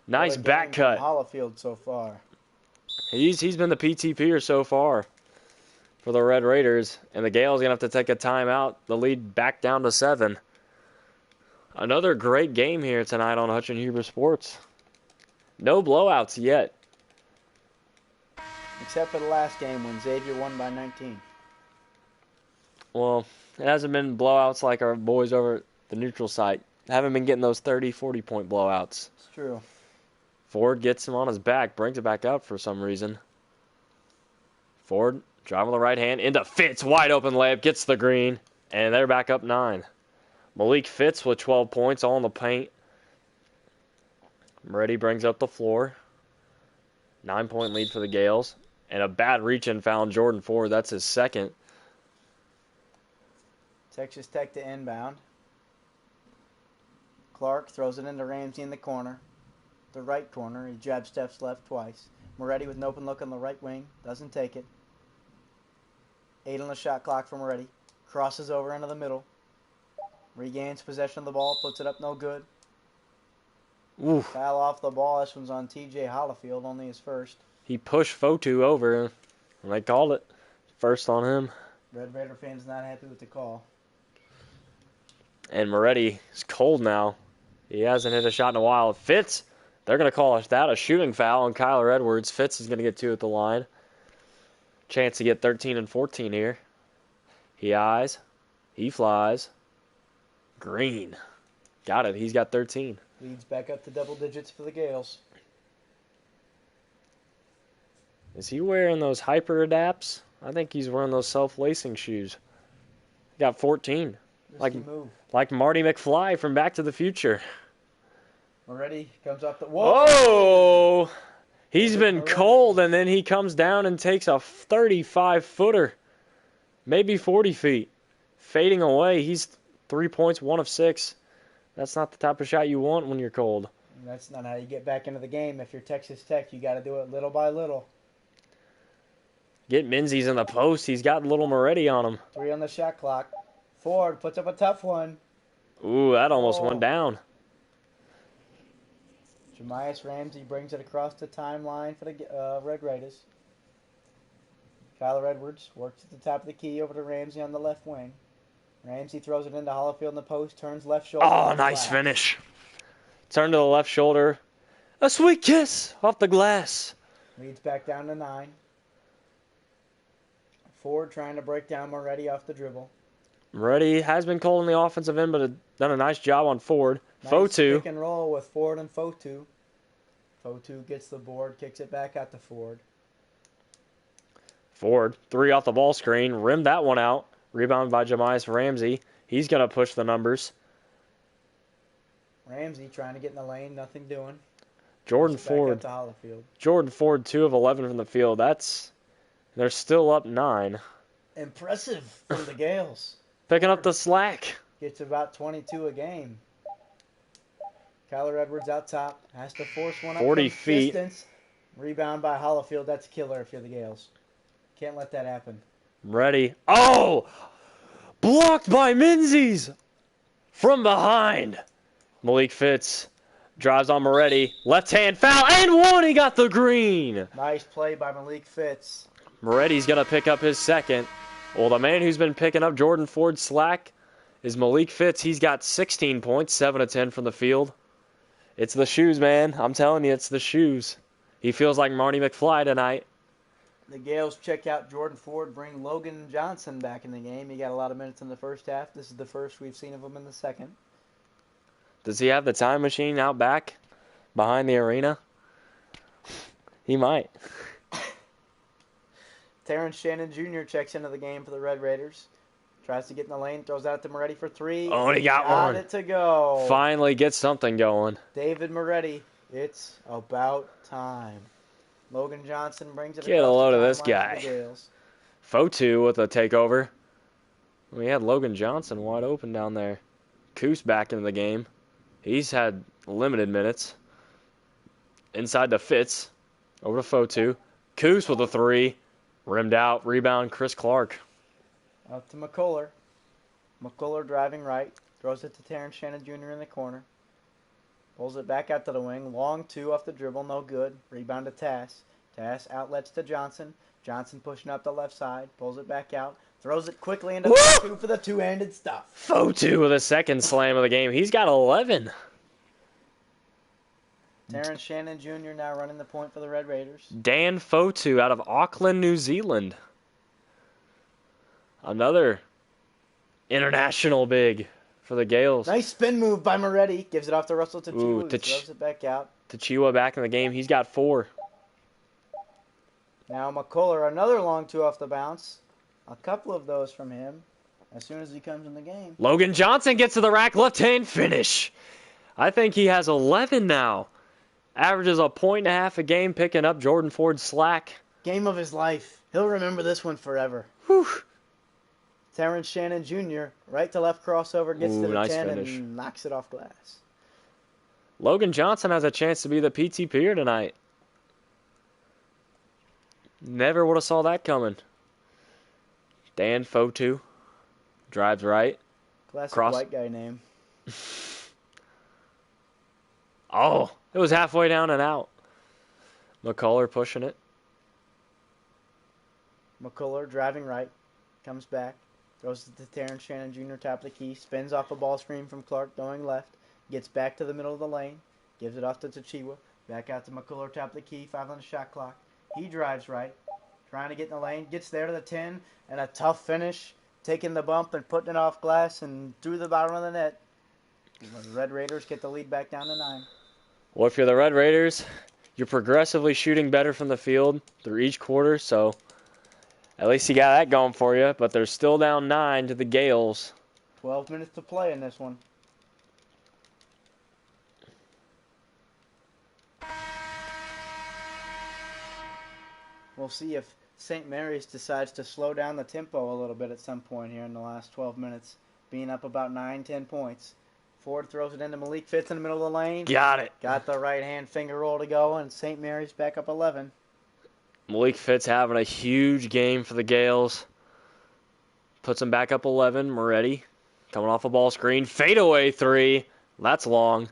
Nice back cut. Holyfield so far. He's been the PTPer so far for the Red Raiders, and the Gales gonna have to take a timeout. The lead back down to 7. Another great game here tonight on Hutch and Huber Sports. No blowouts yet, except for the last game when Xavier won by 19. Well, it hasn't been blowouts like our boys over at the neutral site. Haven't been getting those 30, 40-point blowouts. It's true. Ford gets him on his back, brings it back up for some reason. Ford, drive on the right hand, into Fitz, wide open layup, gets the green, and they're back up 9. Malik Fitz with 12 points, all in the paint. Moretti brings up the floor. 9-point lead for the Gales. And a bad reach-in foul on Jordan Ford. That's his second. Texas Tech to inbound. Clark throws it into Ramsey in the corner. The right corner. He jab steps left twice. Moretti with an open look on the right wing. Doesn't take it. 8 on the shot clock for Moretti. Crosses over into the middle. Regains possession of the ball. Puts it up no good. Oof. Foul off the ball. This one's on T.J. Hollifield. Only his first. He pushed Fotu over, and they called it. First on him. Red Raider fans not happy with the call. And Moretti is cold now. He hasn't hit a shot in a while. Fitz, they're going to call that a shooting foul on Kyler Edwards. Fitz is going to get 2 at the line. Chance to get 13 and 14 here. He eyes. He flies. Green. Got it. He's got 13. Leads back up to double digits for the Gales. Is he wearing those hyper adapts? I think he's wearing those self-lacing shoes. Got 14. Risky move. Like Marty McFly from Back to the Future. Moretti comes off the... Whoa! Oh! He's been Moretti. cold, and then he comes down and takes a 35-footer. Maybe 40 feet. Fading away. He's 3 points, 1 of 6. That's not the type of shot you want when you're cold. That's not how you get back into the game. If you're Texas Tech, you got to do it little by little. Get Menzies in the post. He's got little Moretti on him. 3 on the shot clock. Ford puts up a tough one. Ooh, that almost went down. Jemias Ramsey brings it across the timeline for the Red Raiders. Kyler Edwards works at the top of the key over to Ramsey on the left wing. Ramsey throws it into Hollifield in the post, turns left shoulder. Oh, nice finish. Turn to the left shoulder. A sweet kiss off the glass. Leads back down to 9. Ford trying to break down Moretti off the dribble. Moretti has been cold in the offensive end, but done a nice job on Ford. Nice Fotu. pick and roll with Ford and Fotu. Fotu gets the board, kicks it back out to Ford. Ford, 3 off the ball screen. Rimmed that one out. Rebound by Jemias Ramsey. He's going to push the numbers. Ramsey trying to get in the lane, nothing doing. Jordan Back out Ford. to Hollifield. Jordan Ford, 2 of 11 from the field. They're still up 9. Impressive for the Gales. Picking up the slack. Gets about 22 a game. Kyler Edwards out top. Has to force one up 40 from feet. distance. Rebound by Hollifield. That's killer if you're the Gales. Can't let that happen. Ready. Oh! Blocked by Menzies! From behind. Malik Fitz drives on Moretti. Left hand foul and 1. He got the green. Nice play by Malik Fitz. Moretti's going to pick up his second. Well, the man who's been picking up Jordan Ford's slack is Malik Fitz. He's got 16 points, 7 of 10 from the field. It's the shoes, man. I'm telling you, it's the shoes. He feels like Marty McFly tonight. The Gales check out Jordan Ford, bring Logan Johnson back in the game. He got a lot of minutes in the first half. This is the first we've seen of him in the second. Does he have the time machine out back behind the arena? He might. Terrence Shannon Jr. checks into the game for the Red Raiders. Tries to get in the lane, throws out to Moretti for 3. Oh, and he got one. Got it to go. Finally get something going. David Moretti, it's about time. Logan Johnson brings it. Get a load of this guy. Fotu with a takeover. We had Logan Johnson wide open down there. Coos back in the game. He's had limited minutes. Inside to Fitz. Over to Fotu. Coos with a 3. Rimmed out. Rebound, Chris Clark. Up to McCuller. McCuller driving right. Throws it to Terrence Shannon Jr. in the corner. Pulls it back out to the wing. Long 2 off the dribble. No good. Rebound to Tass. Tass outlets to Johnson. Johnson pushing up the left side. Pulls it back out. Throws it quickly into Fotu for the two-handed stuff. Fotu with a second slam of the game. He's got 11. Terrence Shannon Jr. now running the point for the Red Raiders. Dan Fotu out of Auckland, New Zealand. Another international big for the Gales. Nice spin move by Moretti. Gives it off to Russell Tachiwa, who Tach- throws it back out. Tachiwa back in the game. He's got 4. Now McCuller, another long 2 off the bounce. A couple of those from him as soon as he comes in the game. Logan Johnson gets to the rack. Left-hand finish. I think he has 11 now. Averages a point and a half a game picking up Jordan Ford's slack. Game of his life. He'll remember this one forever. Whew. Terrence Shannon Jr., right to left crossover, gets to the nice 10 finish. and knocks it off glass. Logan Johnson has a chance to be the PTPer tonight. Never would have saw that coming. Dan Fotu drives right. Classic Cross. white guy name. Oh, it was halfway down and out. McCuller pushing it. McCuller driving right. Comes back. Throws it to Terrence Shannon Jr. top of the key. Spins off a ball screen from Clark going left. Gets back to the middle of the lane. Gives it off to Tachiwa. Back out to McCuller top of the key. 5 on the shot clock. He drives right. Trying to get in the lane. Gets there to the 10. And a tough finish. Taking the bump and putting it off glass and through the bottom of the net. The Red Raiders get the lead back down to 9. Well, if you're the Red Raiders, you're progressively shooting better from the field through each quarter, so at least you got that going for you. But they're still down 9 to the Gales. 12 minutes to play in this one. We'll see if St. Mary's decides to slow down the tempo a little bit at some point here in the last 12 minutes, being up about 9-10 points. Ford throws it into Malik Fitz in the middle of the lane. Got it. Got the right-hand finger roll to go, and St. Mary's back up 11. Malik Fitz having a huge game for the Gales. Puts them back up 11. Moretti coming off a ball screen. Fadeaway 3. That's long.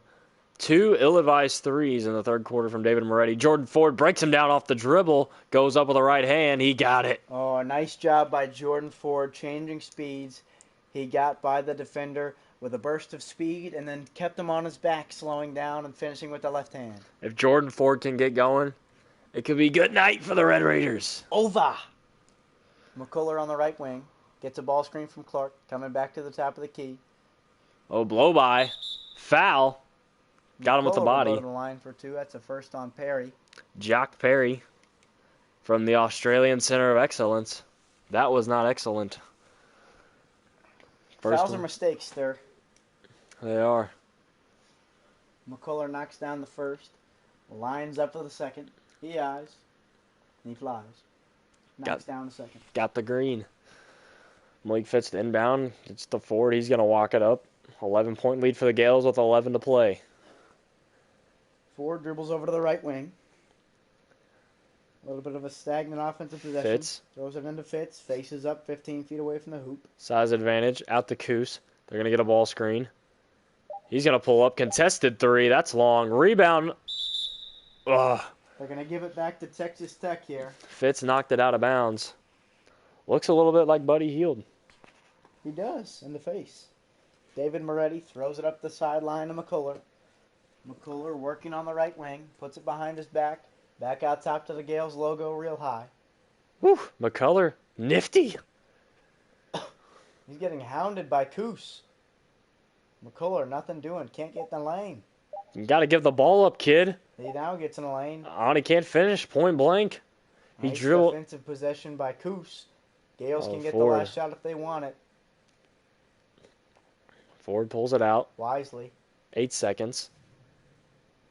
2 ill-advised threes in the third quarter from David Moretti. Jordan Ford breaks him down off the dribble. Goes up with the right hand. He got it. Oh, a nice job by Jordan Ford changing speeds. He got by the defender with a burst of speed and then kept him on his back, slowing down and finishing with the left hand. If Jordan Ford can get going, it could be good night for the Red Raiders. Over. McCullough on the right wing. Gets a ball screen from Clark. Coming back to the top of the key. Oh, blow by. Foul. Got him with the McCullough body. will go to the line for 2. That's a first on Perry. Jock Perry from the Australian Center of Excellence. That was not excellent. Fouls are mistakes there. They are. McCullough knocks down the first. Lines up for the second. He eyes. And he flies. Knocks down the second. Got the green. Malik Fitz to inbound. It's the Ford. He's going to walk it up. 11-point lead for the Gales with 11 to play. Ford dribbles over to the right wing. A little bit of a stagnant offensive possession. Fitz. Throws it into Fitz. Faces up 15 feet away from the hoop. Size advantage. Out to Coos. They're going to get a ball screen. He's going to pull up. Contested 3. That's long. Rebound. Ugh. They're going to give it back to Texas Tech here. Fitz knocked it out of bounds. Looks a little bit like Buddy Hield. He does, in the face. David Moretti throws it up the sideline to McCullough. McCullough working on the right wing. Puts it behind his back. Back out top to the Gales logo real high. Whew. McCullough. Nifty. He's getting hounded by Coos. McCullough, nothing doing. Can't get in the lane. You got to give the ball up, kid. He now gets in the lane. He can't finish. Point blank. He Nice drilled. defensive possession by Coos. Gales can get Ford. the last shot if they want it. Ford pulls it out. Wisely. 8 seconds.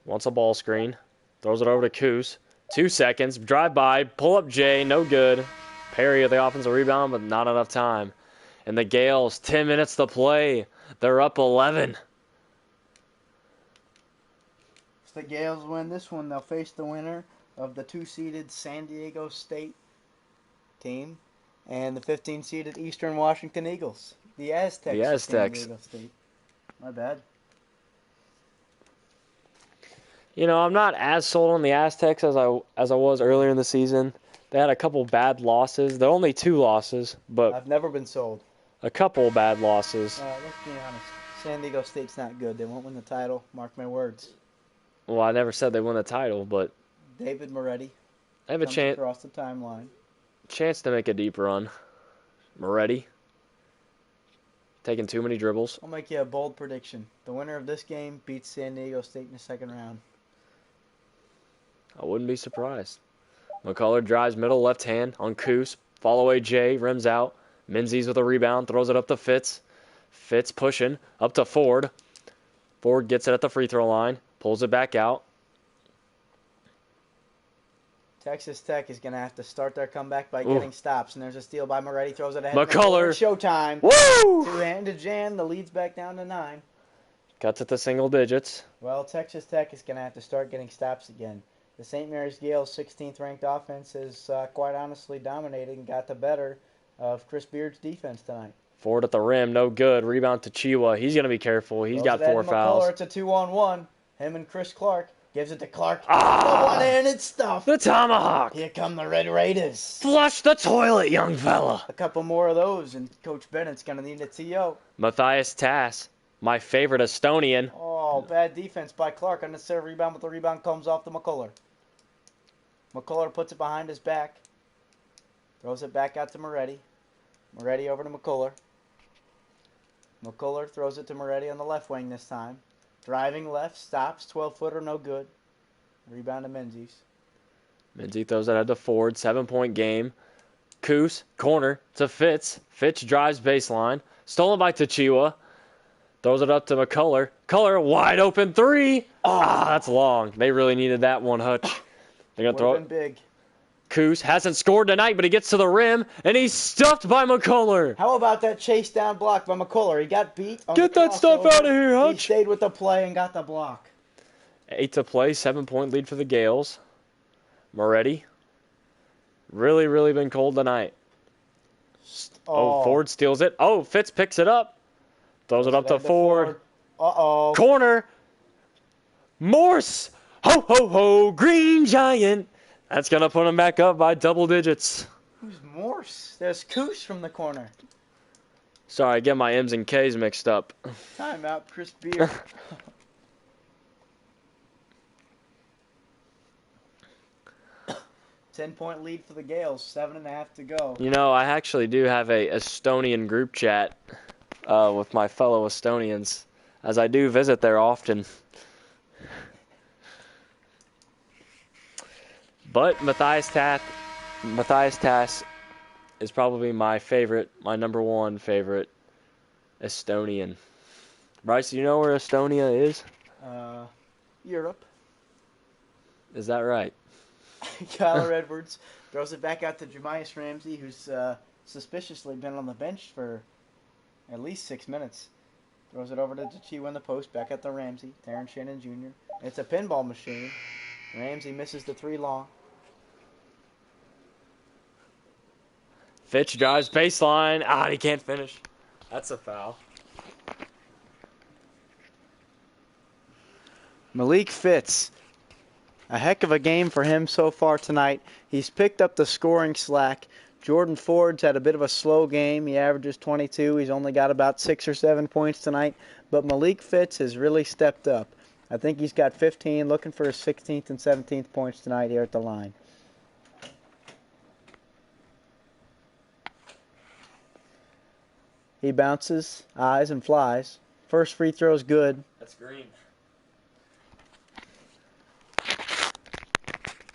Wants a ball screen. Throws it over to Coos. 2 seconds. Drive by. Pull up Jay. No good. Perry of the offensive rebound, but not enough time. And the Gales, 10 minutes to play. They're up 11. If the Gales win this one, they'll face the winner of the 2-seeded San Diego State team and the 15-seeded Eastern Washington Eagles. The Aztecs. The of Aztecs. San Diego State. My bad. You know, I'm not as sold on the Aztecs as I was earlier in the season. They had a couple bad losses. They're only 2 losses, but I've never been sold. a couple bad losses. Let's be honest. San Diego State's not good. They won't win the title. Mark my words. Well, I never said they won the title, but David Moretti they have a comes chance across the timeline. to make a deep run. Moretti taking too many dribbles. I'll make you a bold prediction. The winner of this game beats San Diego State in the second round. I wouldn't be surprised. McCullough drives middle left hand on Coos. Fall away Jay, rims out. Menzies with a rebound, throws it up to Fitz. Fitz pushing, up to Ford. Ford gets it at the free throw line, pulls it back out. Texas Tech is going to have to start their comeback by getting stops, and there's a steal by Moretti, throws it ahead. McCullough. Showtime. Woo! Two-handed jam, the lead's back down to 9. Cuts it to single digits. Well, Texas Tech is going to have to start getting stops again. The St. Mary's Gales 16th ranked offense is quite honestly dominated and got the better of Chris Beard's defense tonight. Ford at the rim, no good. Rebound to Chiwa. He's going to be careful. He's got 4 McCullough, fouls. it's a 2-on-1. Him and Chris Clark. Gives it to Clark. The one-handed stuff. The tomahawk. Here come the Red Raiders. Flush the toilet, young fella. A couple more of those, and Coach Bennett's going to need a TO. Matthias Tass, my favorite Estonian. Oh, bad defense by Clark. Unnecessary rebound, but the rebound comes off to McCullough. McCullough puts it behind his back. Throws it back out to Moretti. Moretti over to McCullough. McCuller throws it to Moretti on the left wing this time. Driving left, stops, 12-footer, no good. Rebound to Menzies. Menzies throws it ahead to Ford. 7-point game. Coos, corner to Fitz. Fitz drives baseline. Stolen by Tachiwa. Throws it up to McCuller. Culler, wide open three. That's long. They really needed that one, Hutch. They're going to throw Would've it. been big. Coos hasn't scored tonight, but he gets to the rim, and he's stuffed by McCuller. How about that chase down block by McCuller? He got beat on Get the that stuff crossover. out of here, He Hutch. stayed with the play and got the block. 8 to play, 7-point lead for the Gales. Moretti. Really, really been cold tonight. Ford steals it. Fitz picks it up. Throws it up to Ford. Uh-oh. Corner. Morse. Ho, ho, ho. Green Giant. That's going to put him back up by double digits. Who's Morse? There's Coos from the corner. Sorry, I get my M's and K's mixed up. Timeout, Chris Beard. 10-point lead for the Gales. 7.5 to go. You know, I actually do have a Estonian group chat with my fellow Estonians, as I do visit there often. But Matthias Tass is probably my number one favorite Estonian. Bryce, do you know where Estonia is? Europe. Is that right? Kyler Edwards throws it back out to Jamias Ramsey, who's suspiciously been on the bench for at least 6 minutes. Throws it over to Chiwa in the post, back at the Ramsey. Terrence Shannon Jr. It's a pinball machine. Ramsey misses the 3 long. Fitch drives baseline. He can't finish. That's a foul. Malik Fitz. A heck of a game for him so far tonight. He's picked up the scoring slack. Jordan Ford's had a bit of a slow game. He averages 22. He's only got about 6 or 7 points tonight. But Malik Fitz has really stepped up. I think he's got 15, looking for his 16th and 17th points tonight here at the line. He bounces, eyes, and flies. First free throw's good. That's green.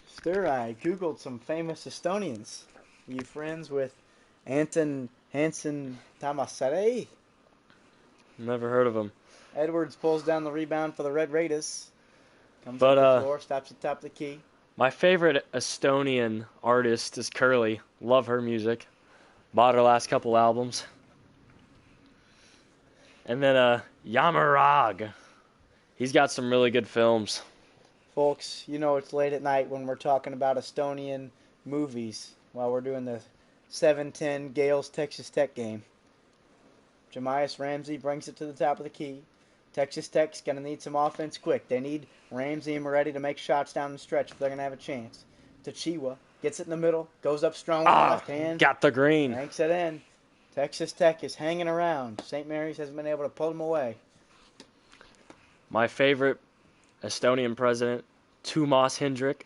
Stir, I Googled some famous Estonians. Are you friends with Anton Hansen Tamasare? Never heard of him. Edwards pulls down the rebound for the Red Raiders. Comes But, up the floor, stops at the top of the key. My favorite Estonian artist is Curly. Love her music. Bought her last couple albums. And then Yamarag. He's got some really good films. Folks, you know it's late at night when we're talking about Estonian movies while we're doing the 7-10 Gales Texas Tech game. Jamias Ramsey brings it to the top of the key. Texas Tech's going to need some offense quick. They need Ramsey and Moretti to make shots down the stretch if they're going to have a chance. Tachiwa gets it in the middle, goes up strong with the left hand. Got the green. Yanks it in. Texas Tech is hanging around. St. Mary's hasn't been able to pull them away. My favorite Estonian president, Toomas Hendrik.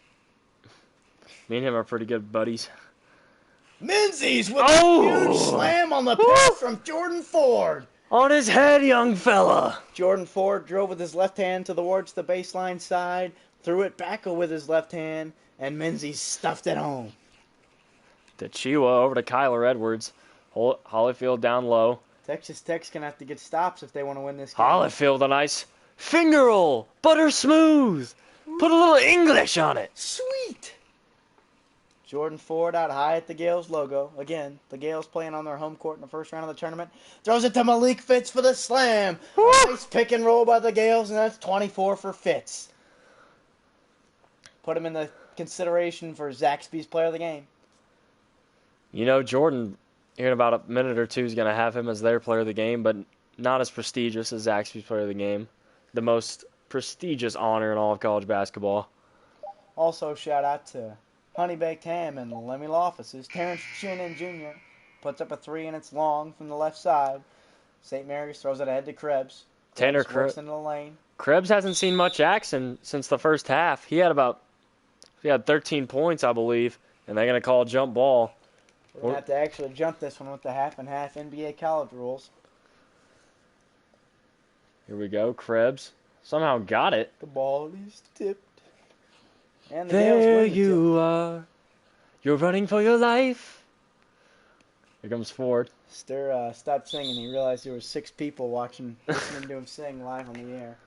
Me and him are pretty good buddies. Menzies with a huge slam on the pass from Jordan Ford. On his head, young fella. Jordan Ford drove with his left hand towards the baseline side, threw it back with his left hand, and Menzies stuffed it home. Tachiwa over to Kyler Edwards. Holyfield down low. Texas Tech's going to have to get stops if they want to win this game. Holyfield, a nice finger roll. Butter smooth. Put a little English on it. Sweet. Jordan Ford out high at the Gales logo. Again, the Gales playing on their home court in the first round of the tournament. Throws it to Malik Fitz for the slam. Nice pick and roll by the Gales, and that's 24 for Fitz. Put him in the consideration for Zaxby's player of the game. You know, Jordan, here in about a minute or two, is going to have him as their player of the game, but not as prestigious as Zaxby's player of the game. The most prestigious honor in all of college basketball. Also, shout out to Honey Baked Ham and Lemmy Loftus. Terrence Shannon Jr. puts up a 3 and it's long from the left side. St. Mary's throws it ahead to Krebs. Tanner Krebs into the lane. Krebs hasn't seen much action since the first half. He had 13 points, I believe, and they're going to call a jump ball. We're going to have to actually jump this one with the half and half NBA college rules. Here we go. Krebs somehow got it. The ball is tipped. And the Gales There win the you are. You're running for your life. Here comes Ford. tip. Stir stopped singing. He realized there were 6 people watching, listening to him sing live on the air.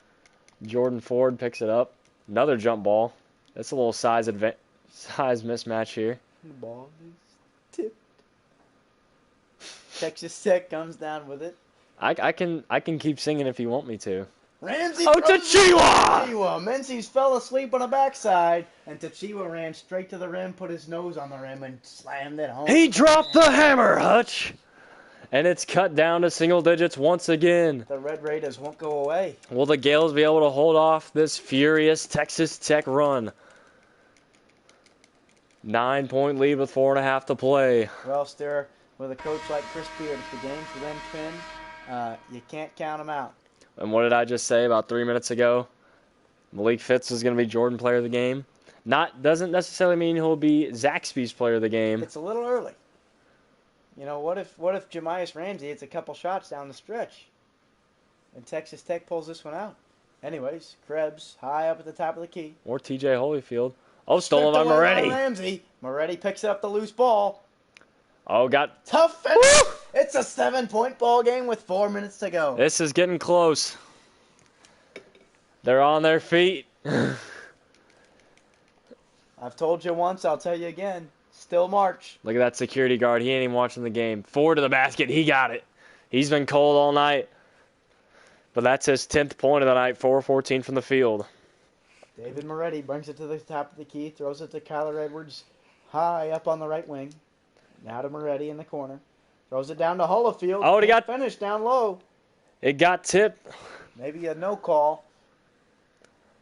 Jordan Ford picks it up. Another jump ball. That's a little size mismatch here. The ball is tipped. Texas Tech comes down with it. I can keep singing if you want me to. Ramsey Oh, throws it to Tachiwa! Tachiwa. Menzies fell asleep on a backside, and Tachiwa ran straight to the rim, put his nose on the rim, and slammed it home. He dropped the hammer, Hutch. And it's cut down to single digits once again. The Red Raiders won't go away. Will the Gales be able to hold off this furious Texas Tech run? 9-point lead with 4.5 to play. Well, Stir, with a coach like Chris Beard, if the game's within pin, you can't count them out. And what did I just say about 3 minutes ago? Malik Fitz is going to be Jordan Player of the Game. Doesn't necessarily mean he'll be Zaxby's Player of the Game. It's a little early. You know, what if Jemias Ramsey hits a couple shots down the stretch, and Texas Tech pulls this one out? Anyways, Krebs high up at the top of the key. Or TJ Holyfield. Oh, stolen by Stripped away Moretti. Ramsey. Moretti picks up the loose ball. Oh, got... Tough finish. It's a 7-point ball game with 4 minutes to go. This is getting close. They're on their feet. I've told you once, I'll tell you again. Still March. Look at that security guard. He ain't even watching the game. Forward to the basket. He got it. He's been cold all night. But that's his 10th point of the night. 4-14 from the field. David Moretti brings it to the top of the key, throws it to Kyler Edwards high up on the right wing. Now to Moretti in the corner. Throws it down to Holyfield. Oh, he got... finished down low. It got tipped. Maybe a no call.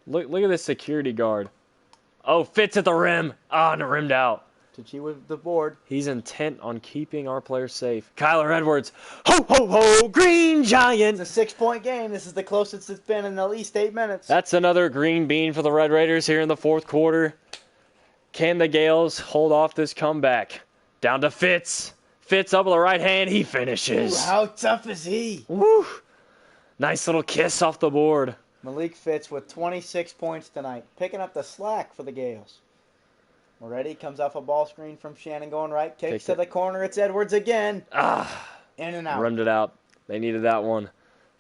Look at this security guard. Oh, Fitz at the rim. Ah, and it rimmed out. Tachi with the board. He's intent on keeping our players safe. Kyler Edwards. Ho, ho, ho, Green Giant. It's a 6-point game. This is the closest it's been in at least 8 minutes. That's another green bean for the Red Raiders here in the fourth quarter. Can the Gales hold off this comeback? Down to Fitz. Fitz up with the right hand. He finishes. Ooh, how tough is he? Woo. Nice little kiss off the board. Malik Fitz with 26 points tonight, picking up the slack for the Gales. Moretti comes off a ball screen from Shannon going right, kicks to the corner. It's Edwards again. In and out. Rimmed it out. They needed that one.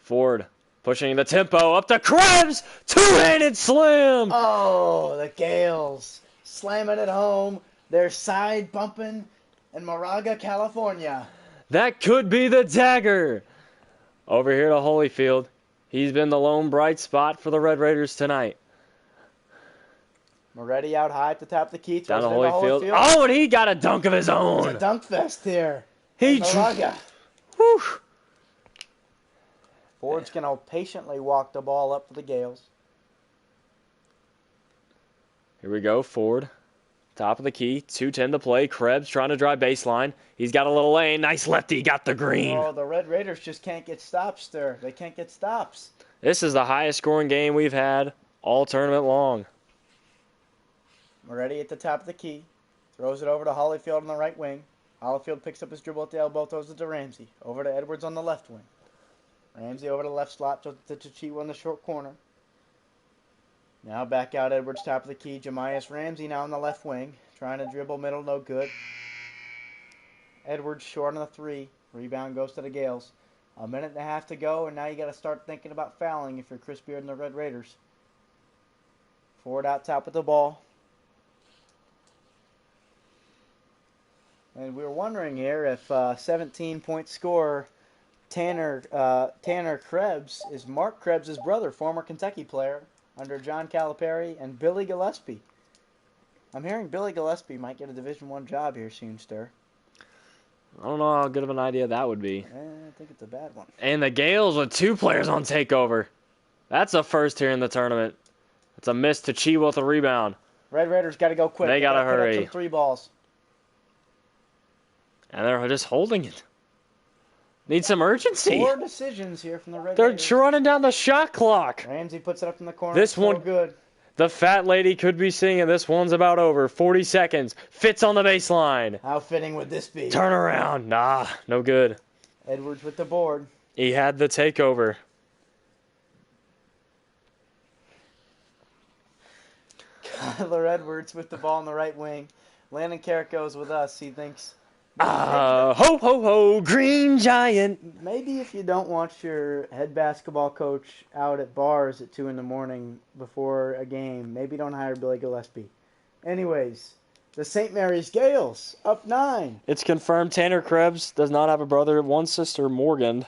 Ford pushing the tempo up to Krebs. Two-handed slam. Oh, the Gales slamming it home. They're side bumping in Moraga, California. That could be the dagger. Over here to Holyfield. He's been the lone bright spot for the Red Raiders tonight. Moretti out high at the top of the key. Down to Holyfield. Oh, and he got a dunk of his own. It's a dunk fest here. He Moraga. Whew. Ford's going to patiently walk the ball up for the Gales. Here we go, Ford. Top of the key, 2:10 to play. Krebs trying to drive baseline. He's got a little lane. Nice lefty, got the green. Oh, the Red Raiders just can't get stops there. They can't get stops. This is the highest scoring game we've had all tournament long. Moretti at the top of the key. Throws it over to Holyfield on the right wing. Holyfield picks up his dribble at the elbow, throws it to Ramsey. Over to Edwards on the left wing. Ramsey over to the left slot, throws it to Tachiwa in the short corner. Now back out Edwards, top of the key. Jemias Ramsey now on the left wing. Trying to dribble middle, no good. Edwards short on the 3. Rebound goes to the Gales. 1.5 minutes to go, and now you got to start thinking about fouling if you're Chris Beard and the Red Raiders. Ford out top with the ball. And we were wondering here if 17-point scorer Tanner Krebs is Mark Krebs' brother, former Kentucky player under John Calipari, and Billy Gillespie. I'm hearing Billy Gillespie might get a Division I job here soon, Stir. I don't know how good of an idea that would be. I think it's a bad one. And the Gales with 2 players on takeover. That's a first here in the tournament. It's a miss to Chiwa with a rebound. Red Raiders got to go quick. They gotta hurry. Put up some 3 balls. And they're just holding it. Need some urgency. 4 decisions here from the Red They're Raiders. running down the shot clock. Ramsey puts it up in the corner. This one- So good. The fat lady could be singing. This one's about over. 40 seconds. Fits on the baseline. How fitting would this be? Turn around. Nah, no good. Edwards with the board. He had the takeover. Tyler Edwards with the ball in the right wing. Landon Carrick goes with us. He thinks Ho, ho, ho, Green Giant. maybe if you don't want your head basketball coach out at bars at 2 in the morning before a game, maybe don't hire Billy Gillespie. Anyways, the St. Mary's Gales up 9. It's confirmed Tanner Krebs does not have a brother, one sister, Morgan.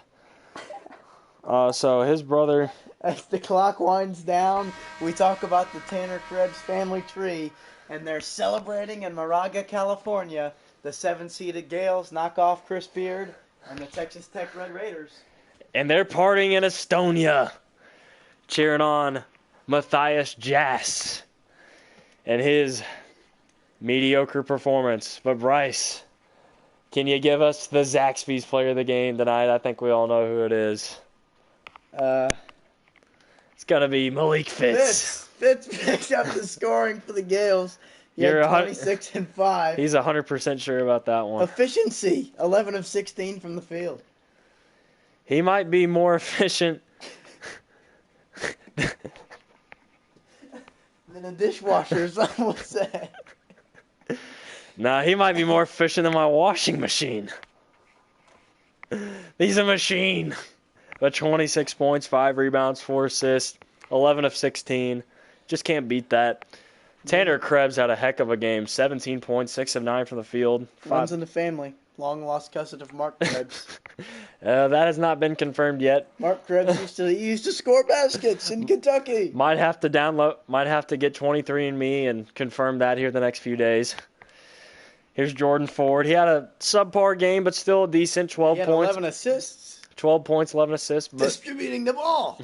So his brother... As the clock winds down, we talk about the Tanner Krebs family tree, and they're celebrating in Moraga, California. The 7-seeded Gales knock off Chris Beard and the Texas Tech Red Raiders. And they're partying in Estonia, cheering on Matthias Jass and his mediocre performance. But Bryce, can you give us the Zaxby's player of the game tonight? I think we all know who it is. It's going to be Malik Fitz. Fitz picked up the scoring for the Gales. You're 26 and 5. He's 100% sure about that one. Efficiency, 11 of 16 from the field. He might be more efficient than a dishwasher, some would say. Nah, he might be more efficient than my washing machine. He's a machine. But 26 points, 5 rebounds, 4 assists, 11 of 16. Just can't beat that. Tanner Krebs had a heck of a game. 17 points, 6 of 9 from the field. Runs in the family. Long lost cousin of Mark Krebs. That has not been confirmed yet. Mark Krebs used to score baskets in Kentucky. Might have to get 23andMe and confirm that here the next few days. Here's Jordan Ford. He had a subpar game, but still a decent 12 points. 11 assists. 12 points, 11 assists. Distributing the ball.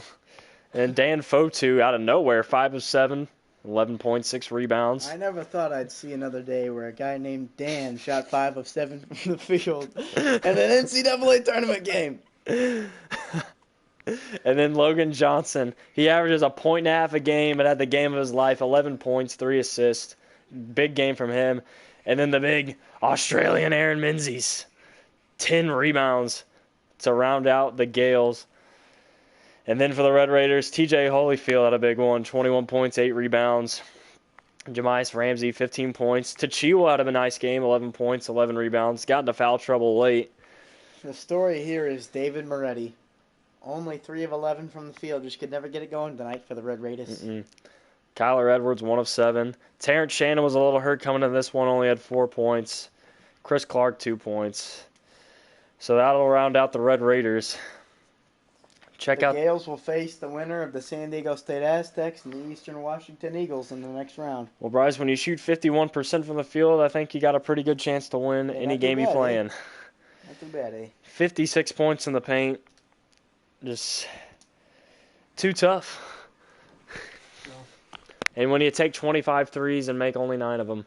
And Dan Fotu out of nowhere, 5 of 7, 11.6 rebounds. I never thought I'd see another day where a guy named Dan shot 5 of 7 from the field in an NCAA tournament game. And then Logan Johnson. He averages a point and a half a game and had the game of his life, 11 points, 3 assists. Big game from him. And then the big Australian Aaron Menzies, 10 rebounds to round out the Gales. And then for the Red Raiders, TJ Holyfield had a big one, 21 points, 8 rebounds. Jemias Ramsey, 15 points. Tachiwa had a nice game, 11 points, 11 rebounds. Got into foul trouble late. The story here is David Moretti. Only 3 of 11 from the field. Just could never get it going tonight for the Red Raiders. Kyler Edwards, 1 of 7. Terrence Shannon was a little hurt coming into this one, only had 4 points. Chris Clark, 2 points. So that'll round out the Red Raiders. The Gales will face the winner of the San Diego State Aztecs and the Eastern Washington Eagles in the next round. Well, Bryce, when you shoot 51% from the field, I think you got a pretty good chance to win any game you play in. Not too bad, eh? 56 points in the paint. Just too tough. And when you take 25 threes and make only 9 of them,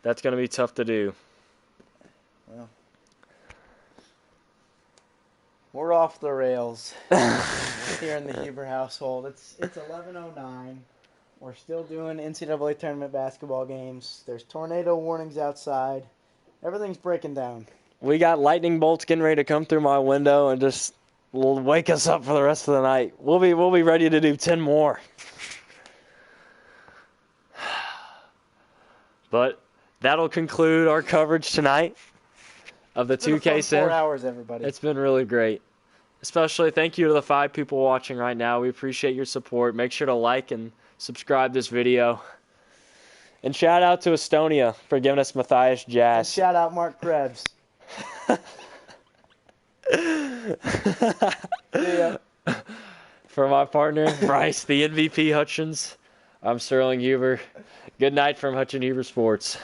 that's going to be tough to do. Well, we're off the rails here in the Huber household. It's 11:09. We're still doing NCAA tournament basketball games. There's tornado warnings outside. Everything's breaking down. We got lightning bolts getting ready to come through my window and just will wake us up for the rest of the night. We'll be ready to do 10 more. But that'll conclude our coverage tonight of the 2K Sim. 4 hours, everybody. It's been really great. Especially thank you to the 5 people watching right now. We appreciate your support. Make sure to like and subscribe this video. And shout out to Estonia for giving us Matthias Jass. And shout out Mark Krebs. Yeah. For my partner, Bryce, the MVP Hutchins, I'm Sterling Huber. Good night from Hutchin Huber Sports.